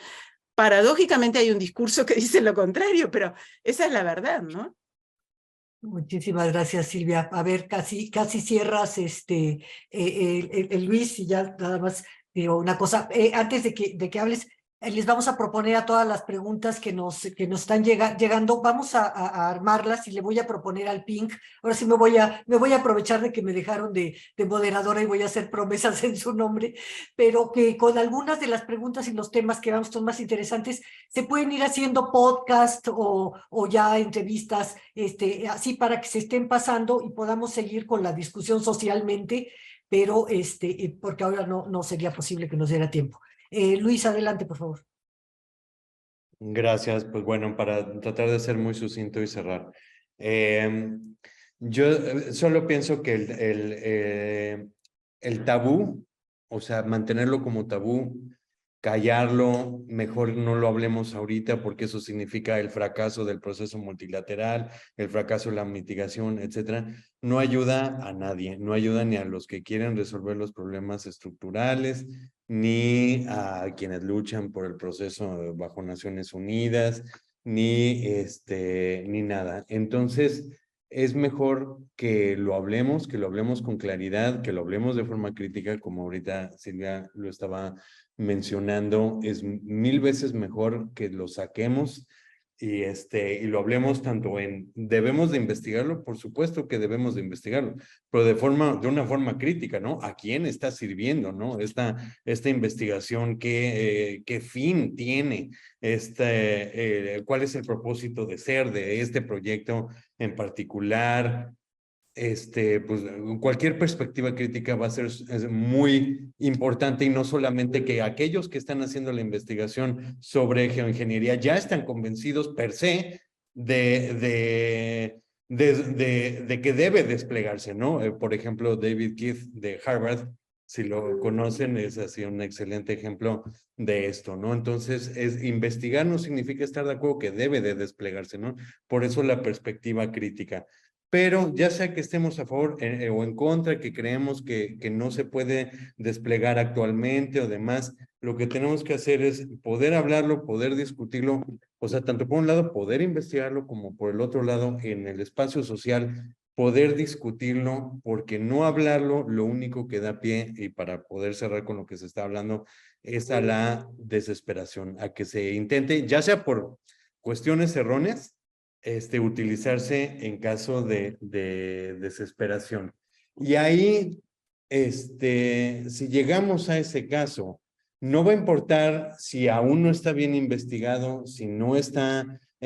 Paradójicamente hay un discurso que dice lo contrario, pero esa es la verdad, ¿no? Muchísimas gracias, Silvia. A ver, casi cierras el Luis, y ya nada más digo una cosa. Antes de que hables, les vamos a proponer a todas las preguntas que nos están llegando, vamos a armarlas, y le voy a proponer al Pink. Ahora sí me voy a aprovechar de que me dejaron de moderadora y voy a hacer promesas en su nombre, pero que con algunas de las preguntas y los temas que vamos son más interesantes, se pueden ir haciendo podcast o ya entrevistas, así para que se estén pasando y podamos seguir con la discusión socialmente, pero porque ahora no sería posible que nos diera tiempo. Luis, adelante, por favor. Gracias. Pues bueno, para tratar de ser muy sucinto y cerrar. Yo solo pienso que el tabú, o sea, mantenerlo como tabú, callarlo, mejor no lo hablemos ahorita porque eso significa el fracaso del proceso multilateral, el fracaso de la mitigación, etcétera. No ayuda a nadie, no ayuda ni a los que quieren resolver los problemas estructurales, ni a quienes luchan por el proceso bajo Naciones Unidas, ni nada. Entonces, es mejor que lo hablemos con claridad, que lo hablemos de forma crítica, como ahorita Silvia lo estaba mencionando. Es 1000 veces mejor que lo saquemos y lo hablemos tanto debemos de investigarlo, por supuesto que debemos de investigarlo, pero de una forma crítica, ¿no? ¿A quién está sirviendo, no? Esta investigación, ¿qué fin tiene? ¿Cuál es el propósito de ser de este proyecto en particular? Pues cualquier perspectiva crítica va a ser muy importante, y no solamente que aquellos que están haciendo la investigación sobre geoingeniería ya están convencidos per se de que debe desplegarse, ¿no? Por ejemplo, David Keith de Harvard, si lo conocen, es así un excelente ejemplo de esto, ¿no? Entonces, investigar no significa estar de acuerdo que debe de desplegarse, ¿no? Por eso la perspectiva crítica. Pero ya sea que estemos a favor o en contra, que creemos que no se puede desplegar actualmente o demás, lo que tenemos que hacer es poder hablarlo, poder discutirlo, o sea, tanto por un lado poder investigarlo como por el otro lado en el espacio social poder discutirlo, porque no hablarlo lo único que da pie, y para poder cerrar con lo que se está hablando, es a la desesperación, a que se intente, ya sea por cuestiones erróneas, utilizarse en caso de desesperación. Y ahí, si llegamos a ese caso, no va a importar si aún no está bien investigado, si no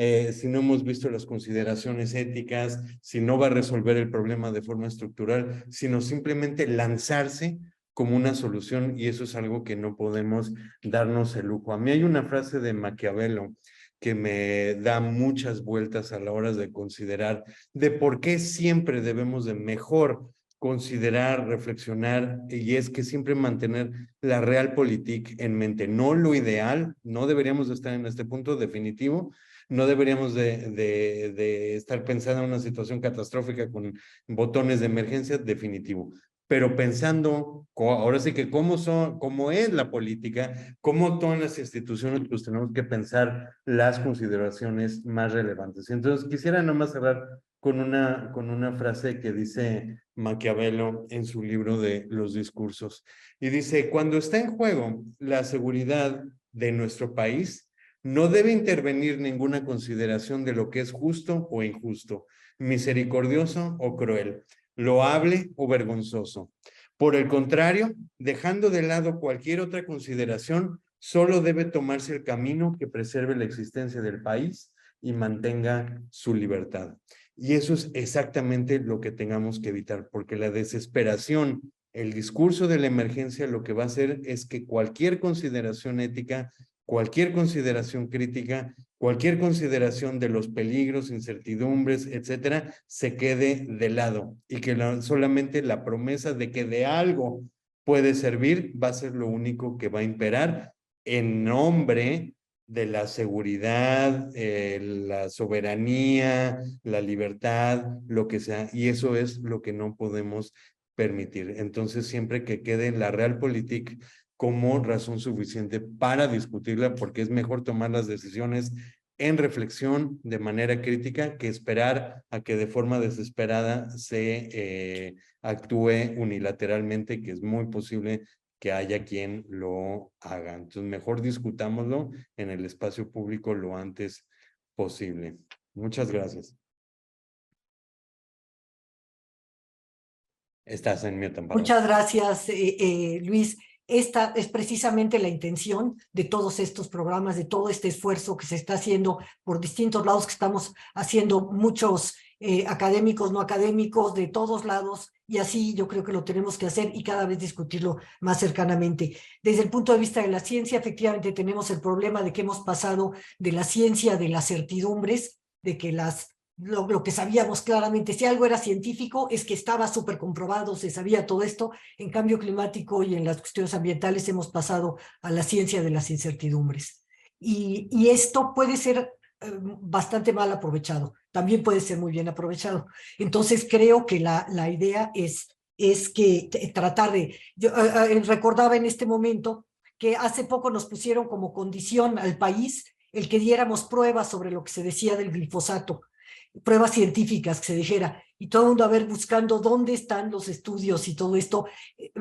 hemos visto las consideraciones éticas, si no va a resolver el problema de forma estructural, sino simplemente lanzarse como una solución, y eso es algo que no podemos darnos el lujo. A mí hay una frase de Maquiavelo que me da muchas vueltas a la hora de considerar de por qué siempre debemos de mejor considerar, reflexionar, y es que siempre mantener la realpolitik en mente, no lo ideal. No deberíamos de estar en este punto definitivo, no deberíamos de estar pensando en una situación catastrófica con botones de emergencia, definitivo, pero pensando, ahora sí que cómo es la política, cómo actúan las instituciones, pues tenemos que pensar las consideraciones más relevantes. Entonces, quisiera nomás cerrar con una frase que dice Maquiavelo en su libro de Los Discursos. Y dice, cuando está en juego la seguridad de nuestro país, no debe intervenir ninguna consideración de lo que es justo o injusto, misericordioso o cruel, loable o vergonzoso. Por el contrario, dejando de lado cualquier otra consideración, solo debe tomarse el camino que preserve la existencia del país y mantenga su libertad. Y eso es exactamente lo que tengamos que evitar, porque la desesperación, el discurso de la emergencia, lo que va a hacer es que cualquier consideración ética, cualquier consideración crítica, cualquier consideración de los peligros, incertidumbres, etcétera, se quede de lado, y que solamente la promesa de que de algo puede servir va a ser lo único que va a imperar en nombre de la seguridad, la soberanía, la libertad, lo que sea, y eso es lo que no podemos permitir. Entonces, siempre que quede la realpolitik como razón suficiente para discutirla, porque es mejor tomar las decisiones en reflexión de manera crítica que esperar a que de forma desesperada se actúe unilateralmente, que es muy posible que haya quien lo haga. Entonces, mejor discutámoslo en el espacio público lo antes posible. Muchas gracias. Estás en mute, Amparo. Muchas gracias, Luis. Esta es precisamente la intención de todos estos programas, de todo este esfuerzo que se está haciendo por distintos lados, que estamos haciendo muchos académicos, no académicos, de todos lados, y así yo creo que lo tenemos que hacer y cada vez discutirlo más cercanamente. Desde el punto de vista de la ciencia, efectivamente tenemos el problema de que hemos pasado de la ciencia de las certidumbres, de que lo que sabíamos claramente, si algo era científico, es que estaba súper comprobado, se sabía todo esto. En cambio climático y en las cuestiones ambientales hemos pasado a la ciencia de las incertidumbres. Y esto puede ser bastante mal aprovechado, también puede ser muy bien aprovechado. Entonces creo que la idea es que tratar de... Yo recordaba en este momento que hace poco nos pusieron como condición al país el que diéramos pruebas sobre lo que se decía del glifosato, pruebas científicas que se dijera, y todo el mundo a ver buscando dónde están los estudios y todo esto.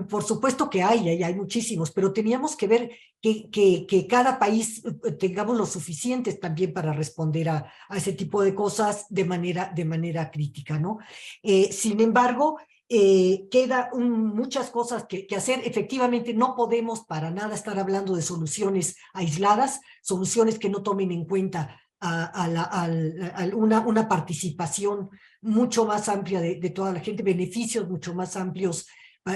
Por supuesto que hay muchísimos, pero teníamos que ver que cada país tengamos lo suficientes también para responder a ese tipo de cosas de manera crítica, ¿no? Sin embargo, queda muchas cosas que hacer. Efectivamente, no podemos para nada estar hablando de soluciones aisladas, soluciones que no tomen en cuenta una participación mucho más amplia de toda la gente, beneficios mucho más amplios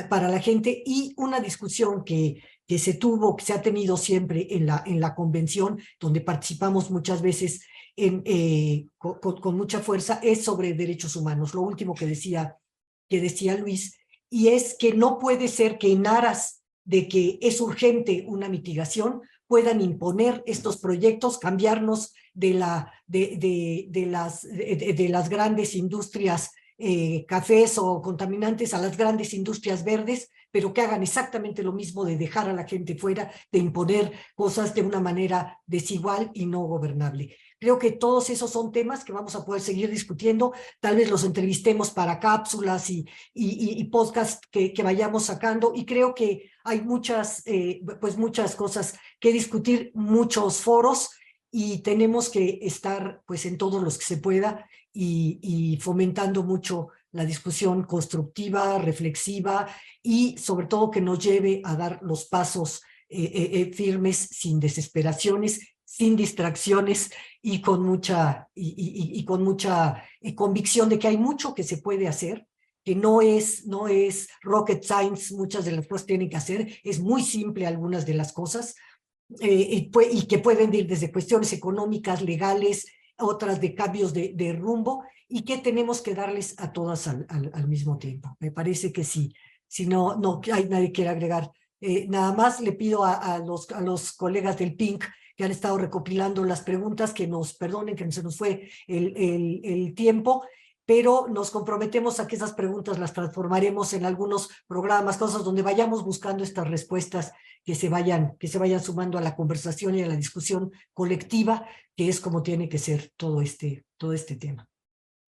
para la gente, y una discusión que se ha tenido siempre en la convención, donde participamos muchas veces con mucha fuerza, es sobre derechos humanos. Lo último que decía Luis, y es que no puede ser que en aras de que es urgente una mitigación, puedan imponer estos proyectos, cambiarnos de las grandes industrias cafés o contaminantes a las grandes industrias verdes, pero que hagan exactamente lo mismo de dejar a la gente fuera, de imponer cosas de una manera desigual y no gobernable. Creo que todos esos son temas que vamos a poder seguir discutiendo. Tal vez los entrevistemos para cápsulas y podcasts que vayamos sacando, y creo que hay muchas cosas que discutir, muchos foros, y tenemos que estar pues en todos los que se pueda y fomentando mucho la discusión constructiva, reflexiva, y sobre todo que nos lleve a dar los pasos firmes, sin desesperaciones, sin distracciones, y con mucha convicción de que hay mucho que se puede hacer, que no es rocket science, muchas de las cosas tienen que hacer, es muy simple algunas de las cosas, y que pueden ir desde cuestiones económicas, legales, otras de cambios de rumbo, y que tenemos que darles a todas al mismo tiempo. Me parece que sí, si no hay nadie quiere agregar. Nada más le pido a los colegas del PINC que han estado recopilando las preguntas, que nos perdonen que se nos fue el tiempo, pero nos comprometemos a que esas preguntas las transformaremos en algunos programas, cosas donde vayamos buscando estas respuestas que se vayan sumando a la conversación y a la discusión colectiva, que es como tiene que ser todo este tema.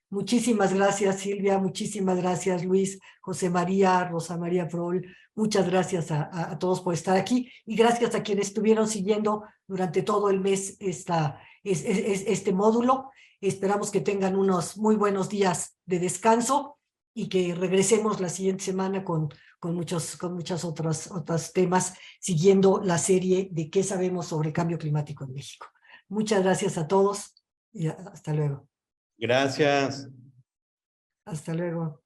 Muchísimas gracias, Silvia, muchísimas gracias, Luis, José María, Rosa María Prol, muchas gracias a todos por estar aquí y gracias a quienes estuvieron siguiendo durante todo el mes este módulo. Esperamos que tengan unos muy buenos días de descanso y que regresemos la siguiente semana con muchos otros temas, siguiendo la serie de qué sabemos sobre cambio climático en México. Muchas gracias a todos y hasta luego. Gracias. Hasta luego.